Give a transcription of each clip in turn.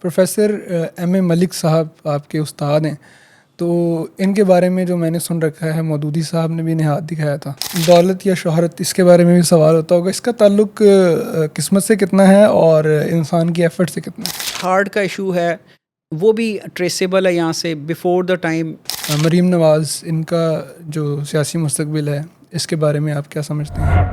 Professor M اے ملک صاحب آپ کے استاد ہیں، تو ان کے بارے میں جو میں نے سن رکھا ہے، مودودی صاحب نے بھی انہیں ہاتھ دکھایا تھا، دولت یا شہرت، اس کے بارے میں بھی سوال ہوتا ہوگا، اس کا تعلق قسمت سے کتنا ہے اور انسان کی ایفرٹ سے کتنا ہے؟ ہارٹ کا ایشو ہے، وہ بھی ٹریسیبل ہے یہاں سے before the time. Maryam Nawaz, ان کا جو سیاسی مستقبل ہے، اس کے بارے میں آپ کیا سمجھتے ہیں؟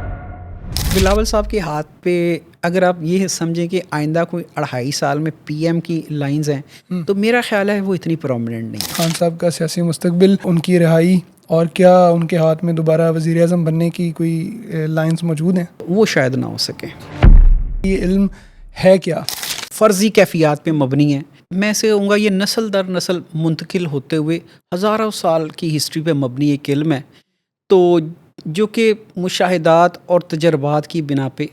بلاول صاحب کے ہاتھ پہ اگر آپ یہ سمجھیں کہ آئندہ کوئی 2.5 سال میں پی ایم کی لائنز ہیں تو میرا خیال ہے وہ اتنی پرومیننٹ نہیں ہے. خان صاحب کا سیاسی مستقبل، ان کی رہائی، اور کیا ان کے ہاتھ میں دوبارہ وزیر اعظم بننے کی کوئی لائنز موجود ہیں؟ وہ شاید نہ ہو سکے. یہ علم ہے کیا؟ فرضی کیفیات پہ مبنی ہے. میں سے کہوں گا یہ نسل در نسل منتقل ہوتے ہوئے ہزاروں سال کی ہسٹری پہ مبنی ایک علم ہے، تو جو کہ مشاہدات اور تجربات کی بنا پہ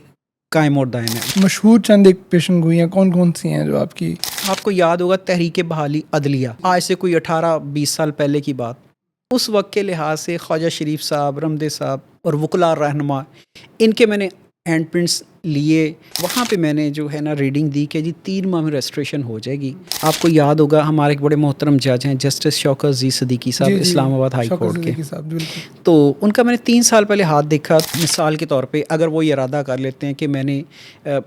قائم اور دائم ہے. مشہور چند ایک پیشن گوئیاں کون کون سی ہیں جو آپ کو یاد ہوگا تحریک بحالی عدلیہ، آج سے کوئی 18-20 سال پہلے کی بات. اس وقت کے لحاظ سے خواجہ شریف صاحب، رمدے صاحب اور وکلاء رہنما، ان کے میں نے ہینڈ پرنٹس لیے. وہاں پہ میں نے جو ہے نا ریڈنگ دی کہ جی 3 ماہ میں ریسٹریشن ہو جائے گی. آپ کو یاد ہوگا ہمارے ایک بڑے محترم جج ہیں جسٹس شوکت عزیز صدیقی صاحب، اسلام آباد ہائی کورٹ کے، تو ان کا میں نے 3 سال پہلے ہاتھ دیکھا. مثال کے طور پہ اگر وہ یہ ارادہ کر لیتے ہیں کہ میں نے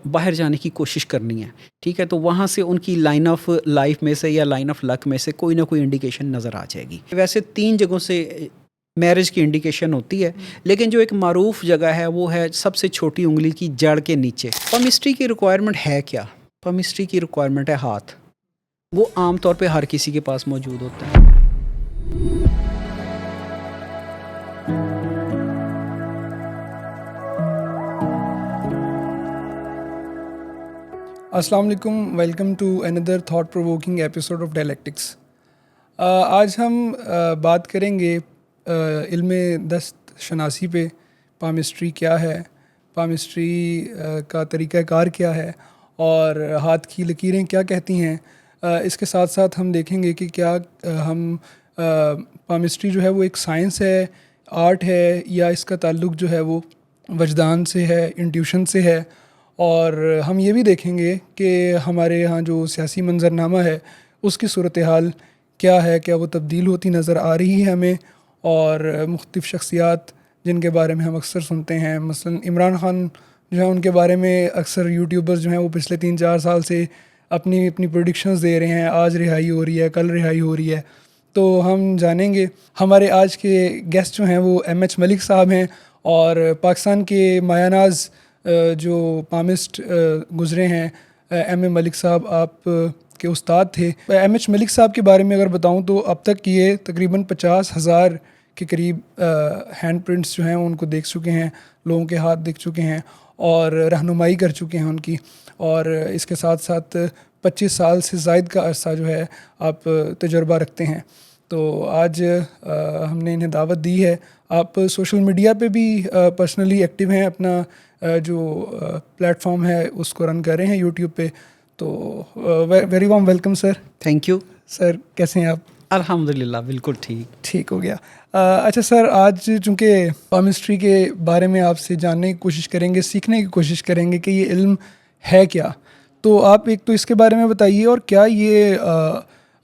باہر جانے کی کوشش کرنی ہے، ٹھیک ہے، تو وہاں سے ان کی لائن آف لائف میں سے یا لائن آف لک میں سے کوئی نہ کوئی انڈیکیشن نظر آ جائے گی. ویسے 3 جگہوں سے میرج کی انڈیکیشن ہوتی ہے، لیکن جو ایک معروف جگہ ہے وہ ہے سب سے چھوٹی انگلی کی جڑ کے نیچے. پامسٹری کی ریکوائرمنٹ ہے کیا؟ پامسٹری کی ریکوائرمنٹ ہے ہاتھ. وہ عام طور پہ ہر کسی کے پاس موجود ہوتا ہے. السلام علیکم، welcome to another thought provoking episode of dialectics. آج ہم بات کریں گے علم دست شناسی پہ. پامسٹری کیا ہے، پامسٹری کا طریقہ کار کیا ہے، اور ہاتھ کی لکیریں کیا کہتی ہیں. اس کے ساتھ ساتھ ہم دیکھیں گے کہ کیا ہم پامسٹری جو ہے وہ ایک سائنس ہے، آرٹ ہے، یا اس کا تعلق جو ہے وہ وجدان سے ہے، انٹیوشن سے ہے. اور ہم یہ بھی دیکھیں گے کہ ہمارے یہاں جو سیاسی منظرنامہ ہے اس کی صورتحال کیا ہے، کیا وہ تبدیل ہوتی نظر آ رہی ہے ہمیں. اور مختلف شخصیات جن کے بارے میں ہم اکثر سنتے ہیں، مثلا عمران خان جو ہیں، ان کے بارے میں اکثر یوٹیوبرز جو ہیں وہ پچھلے 3-4 سال سے اپنی پریڈکشنز دے رہے ہیں، آج رہائی ہو رہی ہے، کل رہائی ہو رہی ہے. تو ہم جانیں گے. ہمارے آج کے گیسٹ جو ہیں وہ ایم ایچ ملک صاحب ہیں، اور پاکستان کے مایہ ناز جو پامسٹ گزرے ہیں. ایم اے ملک صاحب آپ کے استاد تھے. ایم ایچ ملک صاحب کے بارے میں اگر بتاؤں تو اب تک یہ تقریباً 50,000 کے قریب ہینڈ پرنٹس جو ہیں ان کو دیکھ چکے ہیں، لوگوں کے ہاتھ دیکھ چکے ہیں، اور رہنمائی کر چکے ہیں ان کی. اور اس کے ساتھ ساتھ 25 سال سے زائد کا عرصہ جو ہے آپ تجربہ رکھتے ہیں. تو آج ہم نے انہیں دعوت دی ہے. آپ سوشل میڈیا پہ بھی پرسنلی ایکٹیو ہیں، اپنا جو پلیٹ فارم ہے اس کو رن کر رہے ہیں یوٹیوب پہ. تو very warm welcome sir. Thank you sir, کیسے ہیں آپ؟ الحمدللہ بالکل ٹھیک ہو گیا. اچھا سر، آج چونکہ پامسٹری کے بارے میں آپ سے جاننے کی کوشش کریں گے، سیکھنے کی کوشش کریں گے کہ یہ علم ہے کیا، تو آپ ایک تو اس کے بارے میں بتائیے، اور کیا یہ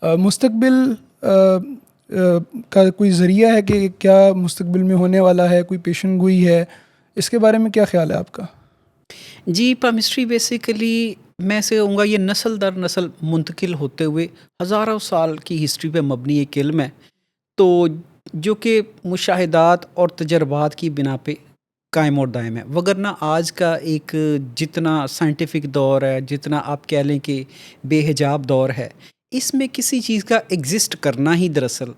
مستقبل کا کوئی ذریعہ ہے کہ کیا مستقبل میں ہونے والا ہے، کوئی پیشن گوئی ہے، اس کے بارے میں کیا خیال ہے آپ کا؟ جی، پامسٹری بیسیکلی میں سے کہوں گا یہ نسل در نسل منتقل ہوتے ہوئے ہزاروں سال کی ہسٹری پہ مبنی ایک علم ہے، تو جو کہ مشاہدات اور تجربات کی بنا پہ قائم اور دائم ہے. وگرنہ آج کا ایک جتنا سائنٹیفک دور ہے، جتنا آپ کہہ لیں کہ بے حجاب دور ہے، اس میں کسی چیز کا ایگزسٹ کرنا ہی دراصل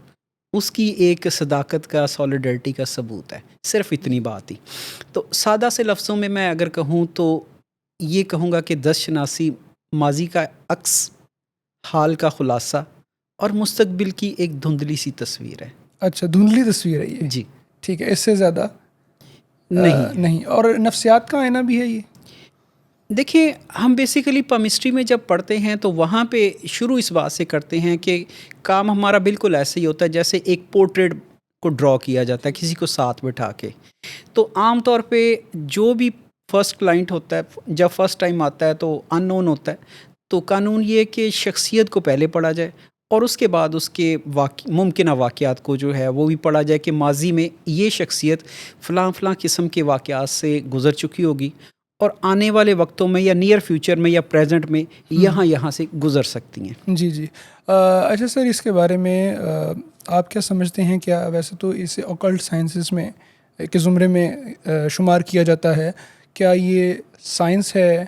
اس کی ایک صداقت کا، سولیڈرٹی کا ثبوت ہے. صرف اتنی بات ہی. تو سادہ سے لفظوں میں میں اگر کہوں تو یہ کہوں گا کہ دست شناسی ماضی کا عکس، حال کا خلاصہ اور مستقبل کی ایک دھندلی سی تصویر ہے. اچھا، دھندلی تصویر ہے یہ؟ جی ٹھیک ہے، اس سے زیادہ نہیں. اور نفسیات کا آئینہ بھی ہے یہ؟ دیکھیں، ہم بیسیکلی پامسٹری میں جب پڑھتے ہیں تو وہاں پہ شروع اس بات سے کرتے ہیں کہ کام ہمارا بالکل ایسے ہی ہوتا ہے جیسے ایک پورٹریٹ کو ڈرا کیا جاتا ہے کسی کو ساتھ بٹھا کے. تو عام طور پہ جو بھی فرسٹ کلائنٹ ہوتا ہے، جب فرسٹ ٹائم آتا ہے تو ان نون ہوتا ہے، تو قانون یہ ہے کہ شخصیت کو پہلے پڑھا جائے اور اس کے بعد اس کے ممکنہ واقعات کو جو ہے وہ بھی پڑھا جائے کہ ماضی میں یہ شخصیت فلاں فلاں قسم کے واقعات سے گزر چکی ہوگی اور آنے والے وقتوں میں یا نیئر فیوچر میں یا پریزنٹ میں یہاں سے گزر سکتی ہیں. جی جی. اچھا سر، اس کے بارے میں آپ کیا سمجھتے ہیں؟ کیا ویسے تو اسے اوکلٹ سائنسز میں کے زمرے میں شمار کیا جاتا ہے، کیا یہ سائنس ہے،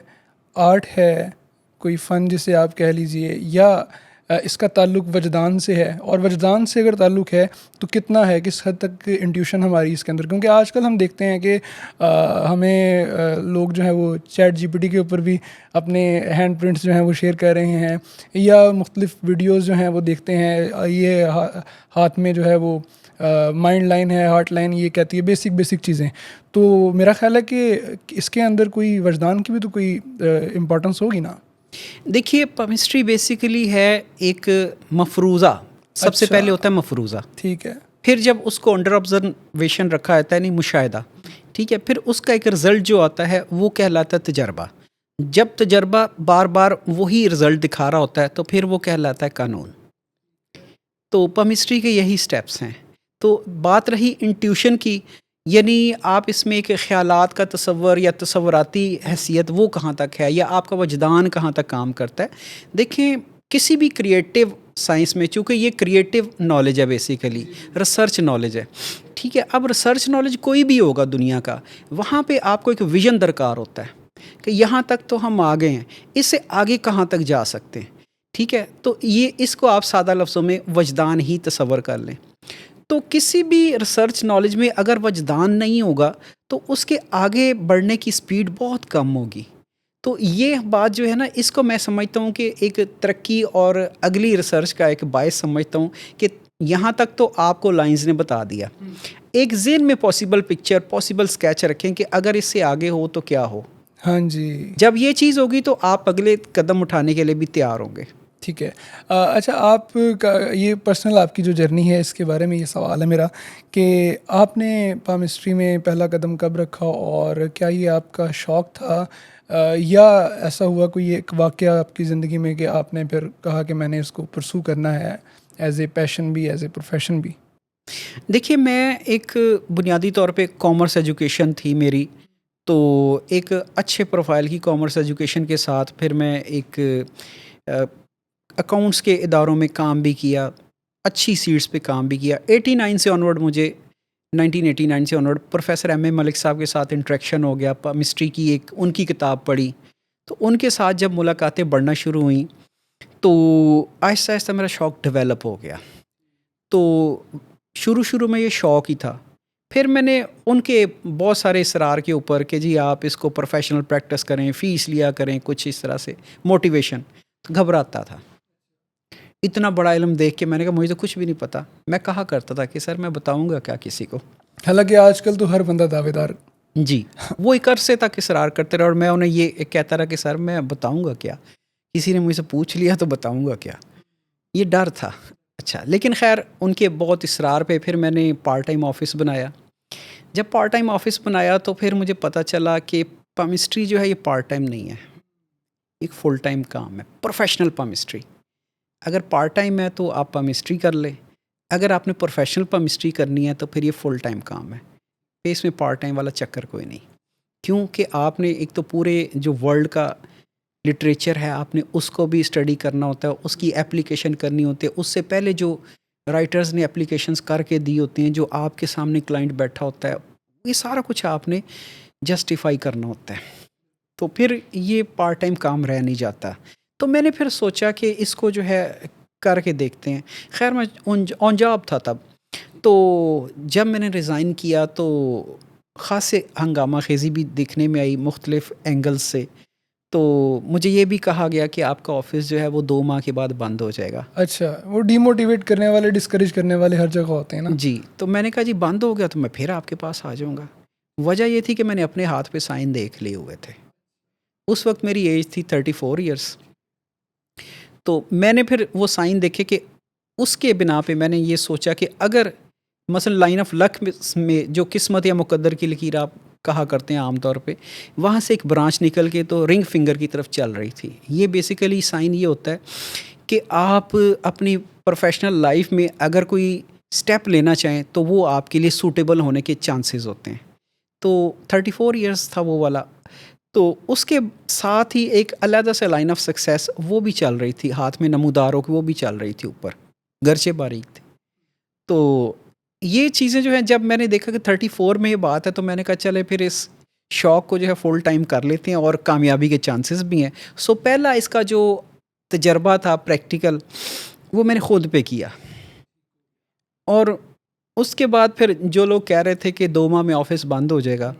آرٹ ہے، کوئی فن جسے آپ کہہ لیجئے، یا اس کا تعلق وجدان سے ہے؟ اور وجدان سے اگر تعلق ہے تو کتنا ہے، کس حد تک انٹیوشن ہماری اس کے اندر؟ کیونکہ آج کل ہم دیکھتے ہیں کہ ہمیں لوگ جو ہیں وہ چیٹ جی پی ٹی کے اوپر بھی اپنے ہینڈ پرنٹس جو ہیں وہ شیئر کر رہے ہیں، یا مختلف ویڈیوز جو ہیں وہ دیکھتے ہیں. یہ ہاتھ میں جو ہے وہ مائنڈ لائن ہے، ہارٹ لائن، یہ کہتی ہے بیسک چیزیں. تو میرا خیال ہے کہ اس کے اندر کوئی وجدان کی بھی تو کوئی امپورٹنس ہوگی نا. دیکھیے، کیمسٹری بیسیکلی ہے ایک مفروضہ. سب سے پہلے ہوتا ہے مفروضہ، ٹھیک ہے. پھر جب اس کو انڈر آبزرویشن رکھا جاتا ہے، یعنی مشاہدہ، ٹھیک ہے، پھر اس کا ایک رزلٹ جو آتا ہے وہ کہلاتا ہے تجربہ. جب تجربہ بار بار وہی رزلٹ دکھا رہا ہوتا ہے تو پھر وہ کہلاتا ہے قانون. تو کیمسٹری کے یہی سٹیپس ہیں. تو بات رہی انٹیوشن کی، یعنی آپ اس میں ایک خیالات کا تصور یا تصوراتی حیثیت وہ کہاں تک ہے، یا آپ کا وجدان کہاں تک کام کرتا ہے. دیکھیں، کسی بھی کریٹیو سائنس میں، چونکہ یہ کریٹیو نالج ہے، بیسیکلی ریسرچ نالج ہے، ٹھیک ہے. اب ریسرچ نالج کوئی بھی ہوگا دنیا کا، وہاں پہ آپ کو ایک ویژن درکار ہوتا ہے کہ یہاں تک تو ہم آگے ہیں، اس سے آگے کہاں تک جا سکتے ہیں، ٹھیک ہے. تو یہ اس کو آپ سادہ لفظوں میں وجدان ہی تصور کر لیں. تو کسی بھی ریسرچ نالج میں اگر وجدان نہیں ہوگا تو اس کے آگے بڑھنے کی سپیڈ بہت کم ہوگی. تو یہ بات جو ہے نا، اس کو میں سمجھتا ہوں کہ ایک ترقی اور اگلی ریسرچ کا ایک باعث سمجھتا ہوں کہ یہاں تک تو آپ کو لائنز نے بتا دیا. ایک ذہن میں پاسبل پکچر، پاسبل اسکیچ رکھیں کہ اگر اس سے آگے ہو تو کیا ہو. ہاں جی. جب یہ چیز ہوگی تو آپ اگلے قدم اٹھانے کے لیے بھی تیار ہوں گے. ٹھیک ہے. اچھا، آپ کا یہ پرسنل آپ کی جو جرنی ہے، اس کے بارے میں یہ سوال ہے میرا کہ آپ نے کیمسٹری میں پہلا قدم کب رکھا، اور کیا یہ آپ کا شوق تھا، یا ایسا ہوا کوئی ایک واقعہ آپ کی زندگی میں کہ آپ نے پھر کہا کہ میں نے اس کو پرسو کرنا ہے ایز اے پیشن بھی، ایز اے پروفیشن بھی؟ دیکھیے، میں ایک بنیادی طور پہ کامرس ایجوکیشن تھی میری، تو ایک اچھے پروفائل کی کامرس ایجوکیشن کے ساتھ پھر میں ایک اکاؤنٹس کے اداروں میں کام بھی کیا، اچھی سیٹس پہ کام بھی کیا. 89 سے آنورڈ مجھے 1989 سے آنورڈ پروفیسر ایم اے ملک صاحب کے ساتھ انٹریکشن ہو گیا. کیمسٹری کی ایک ان کی کتاب پڑھی، تو ان کے ساتھ جب ملاقاتیں بڑھنا شروع ہوئیں تو آہستہ آہستہ میرا شوق ڈیولپ ہو گیا. تو شروع میں یہ شوق ہی تھا. پھر میں نے ان کے بہت سارے اصرار کے اوپر کہ جی آپ اس کو پروفیشنل پریکٹس کریں، فیس لیا کریں، کچھ اس طرح سے موٹیویشن، گھبراتا تھا. اتنا بڑا علم دیکھ کے میں نے کہا مجھے تو کچھ بھی نہیں پتا. میں کہا کرتا تھا کہ سر میں بتاؤں گا کیا کسی کو. حالانکہ آج کل تو ہر بندہ دعوے دار. جی، وہ ایک عرصے تک اصرار کرتے رہے اور میں انہیں یہ کہتا رہا کہ سر میں بتاؤں گا کیا، کسی نے مجھ سے پوچھ لیا تو بتاؤں گا کیا. یہ ڈر تھا. اچھا، لیکن خیر ان کے بہت اصرار پہ پھر میں نے پارٹ ٹائم آفس بنایا. جب پارٹ ٹائم آفس بنایا تو پھر مجھے پتہ چلا کہ کیمسٹری جو ہے یہ پارٹ ٹائم نہیں ہے، ایک فل ٹائم کام ہے، پروفیشنل کیمسٹری. اگر پارٹ ٹائم ہے تو آپ کیمسٹری کر لیں، اگر آپ نے پروفیشنل کیمسٹری کرنی ہے تو پھر یہ فل ٹائم کام ہے. اس میں پارٹ ٹائم والا چکر کوئی نہیں، کیونکہ آپ نے ایک تو پورے جو ورلڈ کا لٹریچر ہے آپ نے اس کو بھی اسٹڈی کرنا ہوتا ہے، اس کی اپلیکیشن کرنی ہوتی ہے. اس سے پہلے جو رائٹرز نے اپلیکیشنز کر کے دی ہوتی ہیں، جو آپ کے سامنے کلائنٹ بیٹھا ہوتا ہے، یہ سارا کچھ آپ نے جسٹیفائی کرنا ہوتا ہے. تو پھر یہ پارٹ ٹائم کام رہ نہیں جاتا. تو میں نے پھر سوچا کہ اس کو جو ہے کر کے دیکھتے ہیں. خیر میں آن جاب تھا تب. تو جب میں نے ریزائن کیا تو خاصے ہنگامہ خیزی بھی دیکھنے میں آئی مختلف اینگلز سے. تو مجھے یہ بھی کہا گیا کہ آپ کا آفس جو ہے وہ 2 ماہ کے بعد بند ہو جائے گا. اچھا، وہ ڈی موٹیویٹ کرنے والے، ڈسکریج کرنے والے ہر جگہ ہوتے ہیں نا. جی، تو میں نے کہا جی بند ہو گیا تو میں پھر آپ کے پاس آ جاؤں گا. وجہ یہ تھی کہ میں نے اپنے ہاتھ پہ سائن دیکھ لیے ہوئے تھے. اس وقت میری ایج تھی 34 ایئرس. تو میں نے پھر وہ سائن دیکھے کہ اس کے بنا پہ میں نے یہ سوچا کہ اگر مثلا لائن آف لک میں جو قسمت یا مقدر کی لکیر آپ کہا کرتے ہیں عام طور پہ، وہاں سے ایک برانچ نکل کے تو رنگ فنگر کی طرف چل رہی تھی. یہ بیسیکلی سائن یہ ہوتا ہے کہ آپ اپنی پروفیشنل لائف میں اگر کوئی اسٹیپ لینا چاہیں تو وہ آپ کے لیے سوٹیبل ہونے کے چانسز ہوتے ہیں. تو 34 ایئرس تھا وہ والا. تو اس کے ساتھ ہی ایک علیحدہ سے لائن آف سکسیس وہ بھی چل رہی تھی، ہاتھ میں نموداروں کی وہ بھی چل رہی تھی اوپر، گرچہ باریک تھی. تو یہ چیزیں جو ہیں جب میں نے دیکھا کہ 34 میں یہ بات ہے تو میں نے کہا چلے پھر اس شوق کو جو ہے فل ٹائم کر لیتے ہیں اور کامیابی کے چانسز بھی ہیں. سو پہلا اس کا جو تجربہ تھا پریکٹیکل وہ میں نے خود پہ کیا. اور اس کے بعد پھر جو لوگ کہہ رہے تھے کہ 2 ماہ میں آفس بند ہو جائے گا،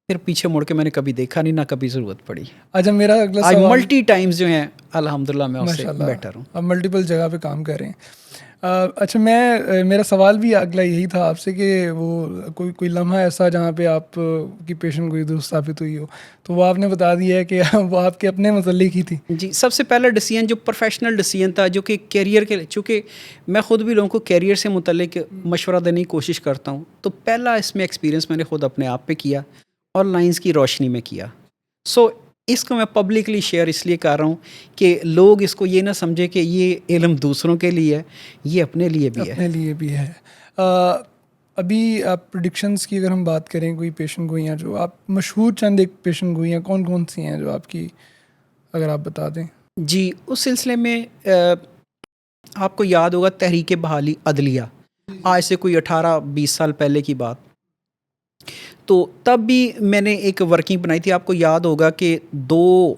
پھر پیچھے مڑ کے میں نے کبھی دیکھا نہیں، نہ کبھی ضرورت پڑی. اچھا میرا اگلا آج سوال، ملٹی ٹائمز جو ہیں الحمدللہ میں اس سے ماشاء اللہ بیٹر ہوں. آپ ملٹیپل جگہ پہ کام کر رہے ہیں. اچھا میرا سوال بھی اگلا یہی تھا آپ سے کہ وہ کوئی لمحہ ایسا جہاں پہ آپ کی پیشن گوئی درست ثابت ہوئی ہو، تو وہ آپ نے بتا دیا ہے کہ وہ آپ کے اپنے متعلق ہی تھی. جی، سب سے پہلا ڈیسیژن جو پروفیشنل ڈیسیژن تھا، جو کہ کیریئر کے، چونکہ میں خود بھی لوگوں کو کیریئر سے متعلق مشورہ دینے کی کوشش کرتا ہوں، تو پہلا اس میں ایکسپیرینس میں نے خود اپنے آپ پہ کیا اور لائنز کی روشنی میں کیا. سو اس کو میں پبلکلی شیئر اس لیے کر رہا ہوں کہ لوگ اس کو یہ نہ سمجھے کہ یہ علم دوسروں کے لیے ہے، یہ اپنے لیے بھی ہے. اپنے لیے بھی ہے. ابھی آپ پریڈکشنز کی اگر ہم بات کریں، کوئی پیشن گوئیاں جو آپ مشہور، چند ایک پیشن گوئیاں کون کون سی ہیں جو آپ کی اگر آپ بتا دیں؟ جی، اس سلسلے میں آپ کو یاد ہوگا تحریک بحالی عدلیہ، آج سے کوئی 18-20 سال پہلے کی بات. تو تب بھی میں نے ایک ورکنگ بنائی تھی. آپ کو یاد ہوگا کہ 2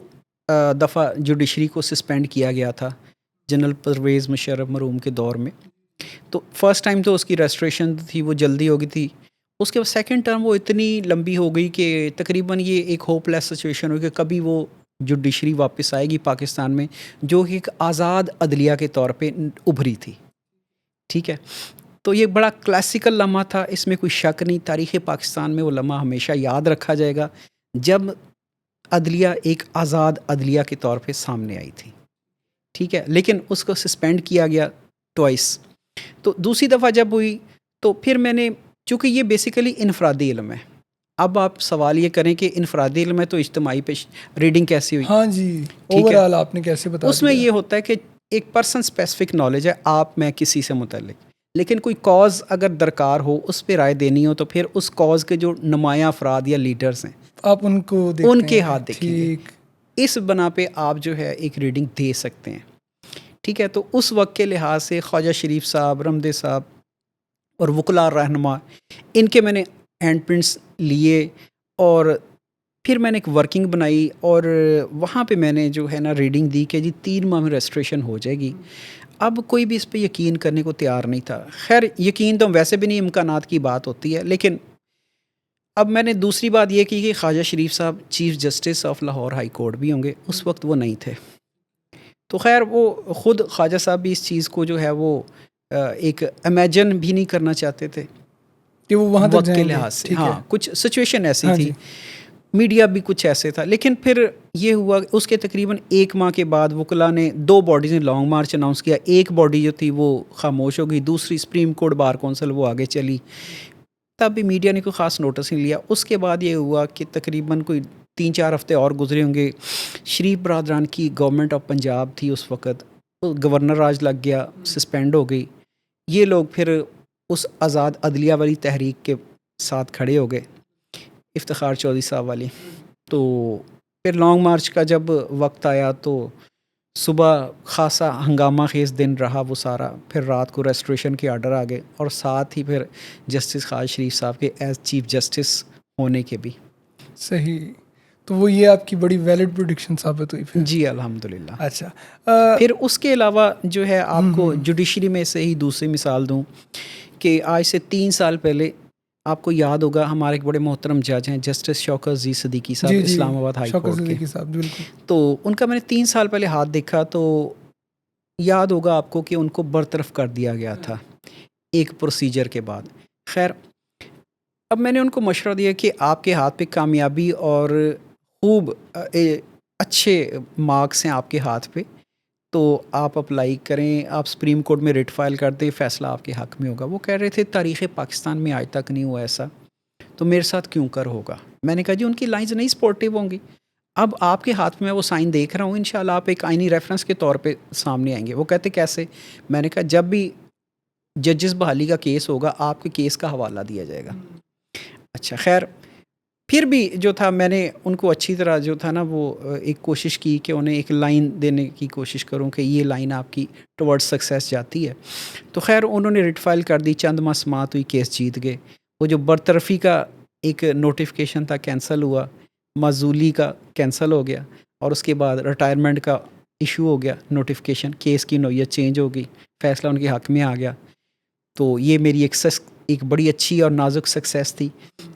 دفعہ جوڈیشری کو سسپینڈ کیا گیا تھا جنرل پرویز مشرف مرحوم کے دور میں. تو فرسٹ ٹائم تو اس کی ریسٹریشن تھی، وہ جلدی ہو گئی تھی. اس کے بعد سیکنڈ ٹرم وہ اتنی لمبی ہو گئی کہ تقریباً یہ ایک ہوپ لیس سچویشن ہوئی کہ کبھی وہ جوڈیشری واپس آئے گی پاکستان میں، جو کہ ایک آزاد عدلیہ کے طور پہ ابھری تھی. ٹھیک ہے، تو یہ بڑا کلاسیکل لمحہ تھا، اس میں کوئی شک نہیں. تاریخ پاکستان میں وہ لمحہ ہمیشہ یاد رکھا جائے گا جب عدلیہ ایک آزاد عدلیہ کے طور پہ سامنے آئی تھی. ٹھیک ہے، لیکن اس کو سسپینڈ کیا گیا ٹوائس. تو دوسری دفعہ جب ہوئی تو پھر میں نے، چونکہ یہ بیسیکلی انفرادی علم ہے. اب آپ سوال یہ کریں کہ انفرادی علم ہے تو اجتماعی پہ ریڈنگ کیسی ہوئی؟ ہاں جی، اوور آل آپ نے کیسے بتا اس میں یہ ہوتا ہے کہ ایک پرسن اسپیسیفک نالج ہے آپ میں کسی سے متعلق، لیکن کوئی کاز اگر درکار ہو، اس پہ رائے دینی ہو، تو پھر اس کاز کے جو نمایاں افراد یا لیڈرز ہیں آپ ان کو دیکھتے ان کے ہیں. ہاتھ دیکھیں گے. اس بنا پہ آپ جو ہے ایک ریڈنگ دے سکتے ہیں. ٹھیک ہے، تو اس وقت کے لحاظ سے خواجہ شریف صاحب، رمدے صاحب اور وکلاء رہنما، ان کے میں نے ہینڈ پرنٹس لیے اور پھر میں نے ایک ورکنگ بنائی اور وہاں پہ میں نے جو ہے نا ریڈنگ دی کہ جی 3 ماہ میں ریسٹریشن ہو جائے گی. اب کوئی بھی اس پہ یقین کرنے کو تیار نہیں تھا. خیر یقین تو ویسے بھی نہیں، امکانات کی بات ہوتی ہے. لیکن اب میں نے دوسری بات یہ کی کہ خواجہ شریف صاحب chief justice of Lahore high court بھی ہوں گے، اس وقت وہ نہیں تھے. تو خیر وہ خود خواجہ صاحب بھی اس چیز کو جو ہے وہ ایک امیجن بھی نہیں کرنا چاہتے تھے کہ وہ وہاں تک وقت کے جائیں گے. لحاظ سے. ٹھیک ہے. ہاں، کچھ سچویشن ایسی ہاں تھی، جی. میڈیا بھی کچھ ایسے تھا. لیکن پھر یہ ہوا اس کے تقریباً 1 ماہ کے بعد وکلاء نے 2 باڈیز نے لانگ مارچ اناؤنس کیا. ایک باڈی جو تھی وہ خاموش ہو گئی، دوسری سپریم کورٹ بار کونسل وہ آگے چلی. تب بھی میڈیا نے کوئی خاص نوٹس نہیں لیا. اس کے بعد یہ ہوا کہ تقریباً کوئی 3-4 ہفتے اور گزرے ہوں گے. شریف برادران کی گورنمنٹ آف پنجاب تھی اس وقت، گورنر راج لگ گیا، سسپینڈ ہو گئی. یہ لوگ پھر اس آزاد عدلیہ والی تحریک کے ساتھ کھڑے ہو گئے، افتخار چودھری صاحب والی. تو پھر لانگ مارچ کا جب وقت آیا تو صبح خاصا ہنگامہ خیز دن رہا وہ سارا. پھر رات کو ریسٹریشن کے آرڈر آ گئے اور ساتھ ہی پھر جسٹس خواجہ شریف صاحب کے ایز چیف جسٹس ہونے کے بھی. صحیح. تو وہ یہ آپ کی بڑی ویلڈ پریڈکشن ثابت ہوئی پھر؟ جی الحمدللہ. اچھا. پھر اس کے علاوہ جو ہے آپ کو جوڈیشری میں سے ہی دوسری مثال دوں کہ آج سے 3 سال پہلے آپ کو یاد ہوگا ہمارے ایک بڑے محترم جج ہیں جسٹس شوکت زی صدیقی صاحب، جی اسلام آباد ہائی شوکت کورٹ کے. صدیقی صاحب، بالکل. تو ان کا میں نے 3 سال پہلے ہاتھ دیکھا تو یاد ہوگا آپ کو کہ ان کو برطرف کر دیا گیا تھا ایک پروسیجر کے بعد. خیر اب میں نے ان کو مشورہ دیا کہ آپ کے ہاتھ پہ کامیابی اور خوب اچھے مارکس ہیں آپ کے ہاتھ پہ، تو آپ اپلائی کریں، آپ سپریم کورٹ میں ریٹ فائل کر دیں، فیصلہ آپ کے حق میں ہوگا. وہ کہہ رہے تھے تاریخ پاکستان میں آج تک نہیں ہوا ایسا تو میرے ساتھ کیوں کر ہوگا؟ میں نے کہا جی ان کی لائنز نہیں سپورٹیو ہوں گی. اب آپ کے ہاتھ میں وہ سائن دیکھ رہا ہوں، انشاءاللہ آپ ایک آئینی ریفرنس کے طور پہ سامنے آئیں گے. وہ کہتے کیسے؟ میں نے کہا جب بھی ججز بحالی کا کیس ہوگا آپ کے کیس کا حوالہ دیا جائے گا. اچھا خیر، پھر بھی جو تھا میں نے ان کو اچھی طرح جو تھا نا وہ ایک کوشش کی کہ انہیں ایک لائن دینے کی کوشش کروں کہ یہ لائن آپ کی ٹورڈ سکسیس جاتی ہے. تو خیر انہوں نے ریٹ فائل کر دی، چند ماہ سماعت ہوئی، کیس جیت گئے. وہ جو برطرفی کا ایک نوٹیفیکیشن تھا کینسل ہوا، معزولی کا کینسل ہو گیا، اور اس کے بعد ریٹائرمنٹ کا ایشو ہو گیا نوٹیفیکیشن، کیس کی نوعیت چینج ہو گئی، فیصلہ ان کے حق میں آ گیا. تو یہ میری ایک بڑی اچھی اور نازک سکسیس تھی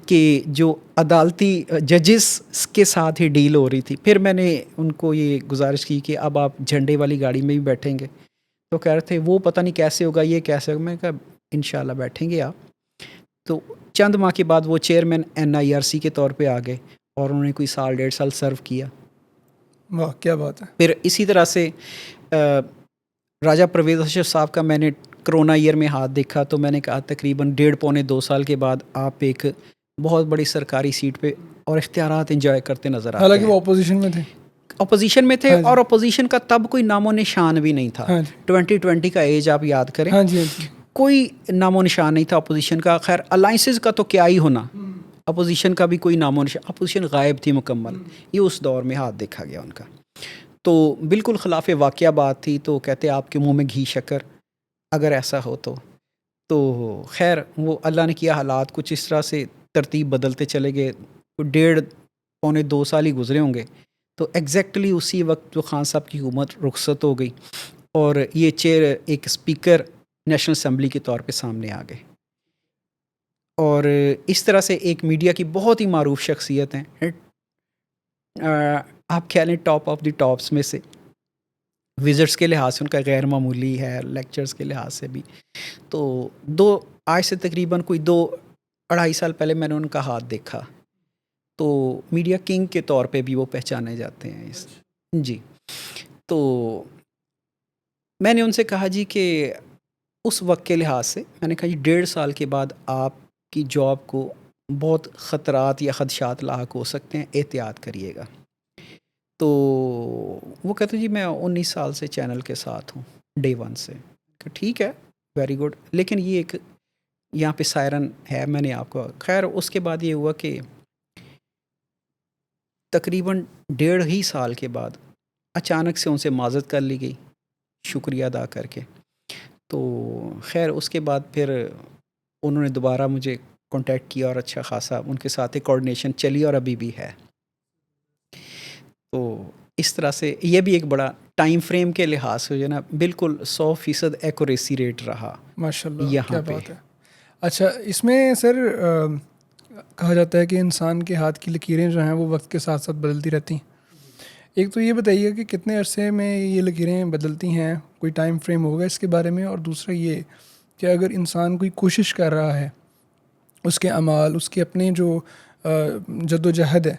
کہ جو عدالتی ججز کے ساتھ ہی ڈیل ہو رہی تھی. پھر میں نے ان کو یہ گزارش کی کہ اب آپ جھنڈے والی گاڑی میں بھی بیٹھیں گے. تو کہہ رہے تھے وہ پتہ نہیں کیسے ہوگا، یہ کیسے ہوگا. میں نے کہا انشاءاللہ بیٹھیں گے آپ. تو چند ماہ کے بعد وہ چیئرمین NIRC کے طور پہ آ گئے اور انہوں نے کوئی 1.5 سال سرو کیا. واہ کیا بات ہے. پھر اسی طرح سے راجہ پرویز اشرف صاحب کا میں نے کرونا ایئر میں ہاتھ دیکھا. تو میں نے کہا تقریباً 1.5-2 سال کے بعد آپ ایک بہت بڑی سرکاری سیٹ پہ اور اختیارات انجوائے کرتے نظر آتے ہیں. حالانکہ وہ اپوزیشن میں تھے. اپوزیشن میں تھے، ہاں جی. اور اپوزیشن کا تب کوئی نام و نشان بھی نہیں تھا. ہاں جی 2020 کا ایج آپ یاد کریں. ہاں جی ہاں جی. کوئی نام و نشان نہیں تھا اپوزیشن کا. خیر الائنسز کا تو کیا ہی ہونا، اپوزیشن کا بھی کوئی نام و نشان، اپوزیشن غائب تھی مکمل. یہ اس دور میں ہاتھ دیکھا گیا ان کا. تو بالکل خلاف واقعہ بات تھی. تو کہتے آپ کے منہ میں گھی شکر اگر ایسا ہو تو خیر وہ اللہ نے کیا، حالات کچھ اس طرح سے ترتیب بدلتے چلے گئے. 1.5-2 سال ہی گزرے ہوں گے. تو ایگزیکٹلی اسی وقت جو خان صاحب کی حکومت رخصت ہو گئی اور یہ چیئر ایک اسپیکر نیشنل اسمبلی کے طور پہ سامنے آ گئے. اور اس طرح سے ایک میڈیا کی بہت ہی معروف شخصیت ہیں، آپ کہہ لیں ٹاپ آف دی ٹاپس میں سے. وزٹس کے لحاظ سے ان کا غیر معمولی ہے، لیکچرز کے لحاظ سے بھی. تو آج سے تقریباً کوئی 2-2.5 سال پہلے میں نے ان کا ہاتھ دیکھا. تو میڈیا کنگ کے طور پہ بھی وہ پہچانے جاتے ہیں جی. تو میں نے ان سے کہا جی کہ اس وقت کے لحاظ سے میں نے کہا جی 1.5 سال کے بعد آپ کی جاب کو بہت خطرات یا خدشات لاحق ہو سکتے ہیں، احتیاط کریے گا. تو وہ کہتے جی میں 19 سال سے چینل کے ساتھ ہوں، ڈے 1 سے. کہ ٹھیک ہے، ویری گڈ، لیکن یہ ایک یہاں پہ سائرن ہے. میں نے آپ کو خیر اس کے بعد یہ ہوا کہ تقریباً 1.5 سال کے بعد اچانک سے ان سے معذرت کر لی گئی، شکریہ ادا کر کے. تو خیر اس کے بعد پھر انہوں نے دوبارہ مجھے کانٹیکٹ کیا اور اچھا خاصا ان کے ساتھ ایک کوارڈینیشن چلی اور ابھی بھی ہے. تو اس طرح سے یہ بھی ایک بڑا ٹائم فریم کے لحاظ سے جو ہے نا بالکل 100% ایکوریسی ریٹ رہا ماشاءاللہ یہاں کیا پہ. بات ہے. اچھا اس میں سر کہا جاتا ہے کہ انسان کے ہاتھ کی لکیریں جو ہیں وہ وقت کے ساتھ ساتھ بدلتی رہتی ہیں. ایک تو یہ بتائیے کہ کتنے عرصے میں یہ لکیریں بدلتی ہیں، کوئی ٹائم فریم ہوگا اس کے بارے میں؟ اور دوسرا یہ کہ اگر انسان کوئی کوشش کر رہا ہے، اس کے اعمال، اس کے اپنے جو جد و جہد ہے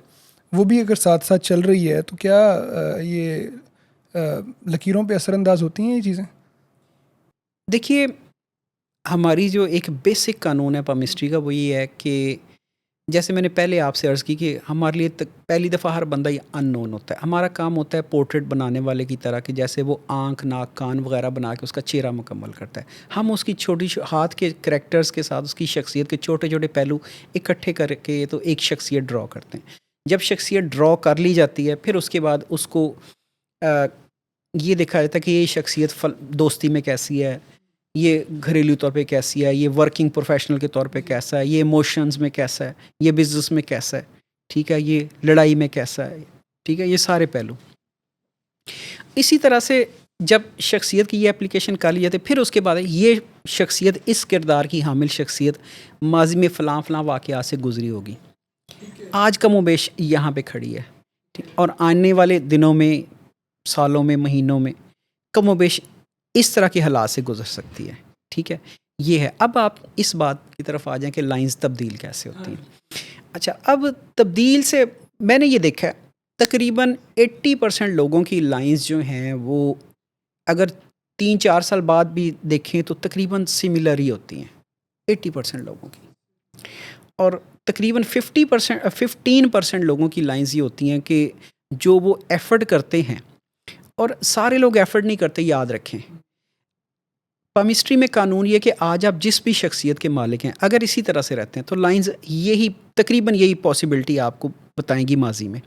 وہ بھی اگر ساتھ ساتھ چل رہی ہے، تو کیا یہ لکیروں پہ اثر انداز ہوتی ہیں یہ چیزیں؟ دیکھیے ہماری جو ایک بیسک قانون ہے پامسٹری کا وہ یہ ہے کہ جیسے میں نے پہلے آپ سے عرض کی کہ ہمارے لیے پہلی دفعہ ہر بندہ یہ ان نون ہوتا ہے. ہمارا کام ہوتا ہے پورٹریٹ بنانے والے کی طرح کہ جیسے وہ آنکھ، ناک، کان وغیرہ بنا کے اس کا چہرہ مکمل کرتا ہے. ہم اس کی چھوٹی ہاتھ کے کریکٹرز کے ساتھ اس کی شخصیت کے چھوٹے چھوٹے پہلو اکٹھے کر کے تو ایک شخصیت ڈرا کرتے ہیں. جب شخصیت ڈرا کر لی جاتی ہے پھر اس کے بعد اس کو یہ دیکھا جاتا ہے کہ یہ شخصیت دوستی میں کیسی ہے، یہ گھریلو طور پہ کیسی ہے، یہ ورکنگ پروفیشنل کے طور پہ کیسا ہے، یہ ایموشنز میں کیسا ہے، یہ بزنس میں کیسا ہے، ٹھیک ہے، یہ لڑائی میں کیسا ہے، ٹھیک ہے، یہ سارے پہلو. اسی طرح سے جب شخصیت کی یہ اپلیکیشن کر لی جاتی ہے پھر اس کے بعد یہ شخصیت، اس کردار کی حامل شخصیت ماضی میں فلاں فلاں واقعات سے گزری ہوگی، آج کم و بیش یہاں پہ کھڑی ہے، اور آنے والے دنوں میں، سالوں میں، مہینوں میں کم و بیش اس طرح کے حالات سے گزر سکتی ہے. ٹھیک ہے، یہ ہے. اب آپ اس بات کی طرف آ جائیں کہ لائنز تبدیل کیسے ہوتی ہیں. اچھا اب تبدیل سے میں نے یہ دیکھا ہے تقریباً 80% لوگوں کی لائنز جو ہیں وہ اگر 3-4 سال بعد بھی دیکھیں تو تقریباً سملر ہی ہوتی ہیں 80% لوگوں کی. اور تقریباً 15% لوگوں کی لائنز یہ ہوتی ہیں کہ جو وہ ایفرٹ کرتے ہیں، اور سارے لوگ ایفرٹ نہیں کرتے، یاد رکھیں۔ پامسٹری میں قانون یہ کہ آج آپ جس بھی شخصیت کے مالک ہیں، اگر اسی طرح سے رہتے ہیں تو لائنز تقریباً یہی پاسبلٹی آپ کو بتائیں گی ماضی میں۔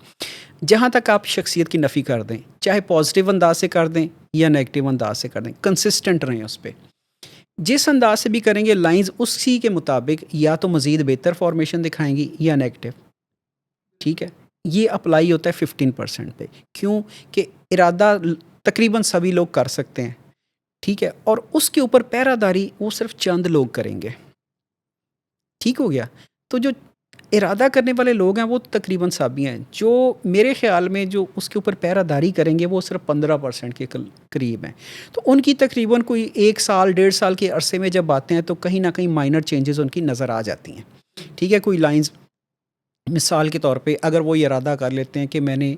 جہاں تک آپ شخصیت کی نفی کر دیں، چاہے پازیٹیو انداز سے کر دیں یا نیگیٹو انداز سے کر دیں، کنسسٹنٹ رہیں اس پہ۔ جس انداز سے بھی کریں گے لائنز اسی کے مطابق یا تو مزید بہتر فارمیشن دکھائیں گی یا نیگیٹو، ٹھیک ہے۔ یہ اپلائی ہوتا ہے 15% پہ، کیوں کہ ارادہ تقریباً سبھی لوگ کر سکتے ہیں، ٹھیک ہے، اور اس کے اوپر پہرہ داری وہ صرف چند لوگ کریں گے، ٹھیک ہو گیا۔ تو جو ارادہ کرنے والے لوگ ہیں وہ تقریباً سبھی ہیں، جو میرے خیال میں جو اس کے اوپر پہرہ داری کریں گے وہ صرف 15% کے قریب ہیں۔ تو ان کی تقریباً کوئی 1 سال 1.5 سال کے عرصے میں جب آتے ہیں تو کہیں نہ کہیں مائنر چینجز ان کی نظر آ جاتی ہیں، ٹھیک ہے۔ کوئی لائنز مثال کے طور پہ اگر وہ یہ ارادہ کر لیتے ہیں کہ میں نے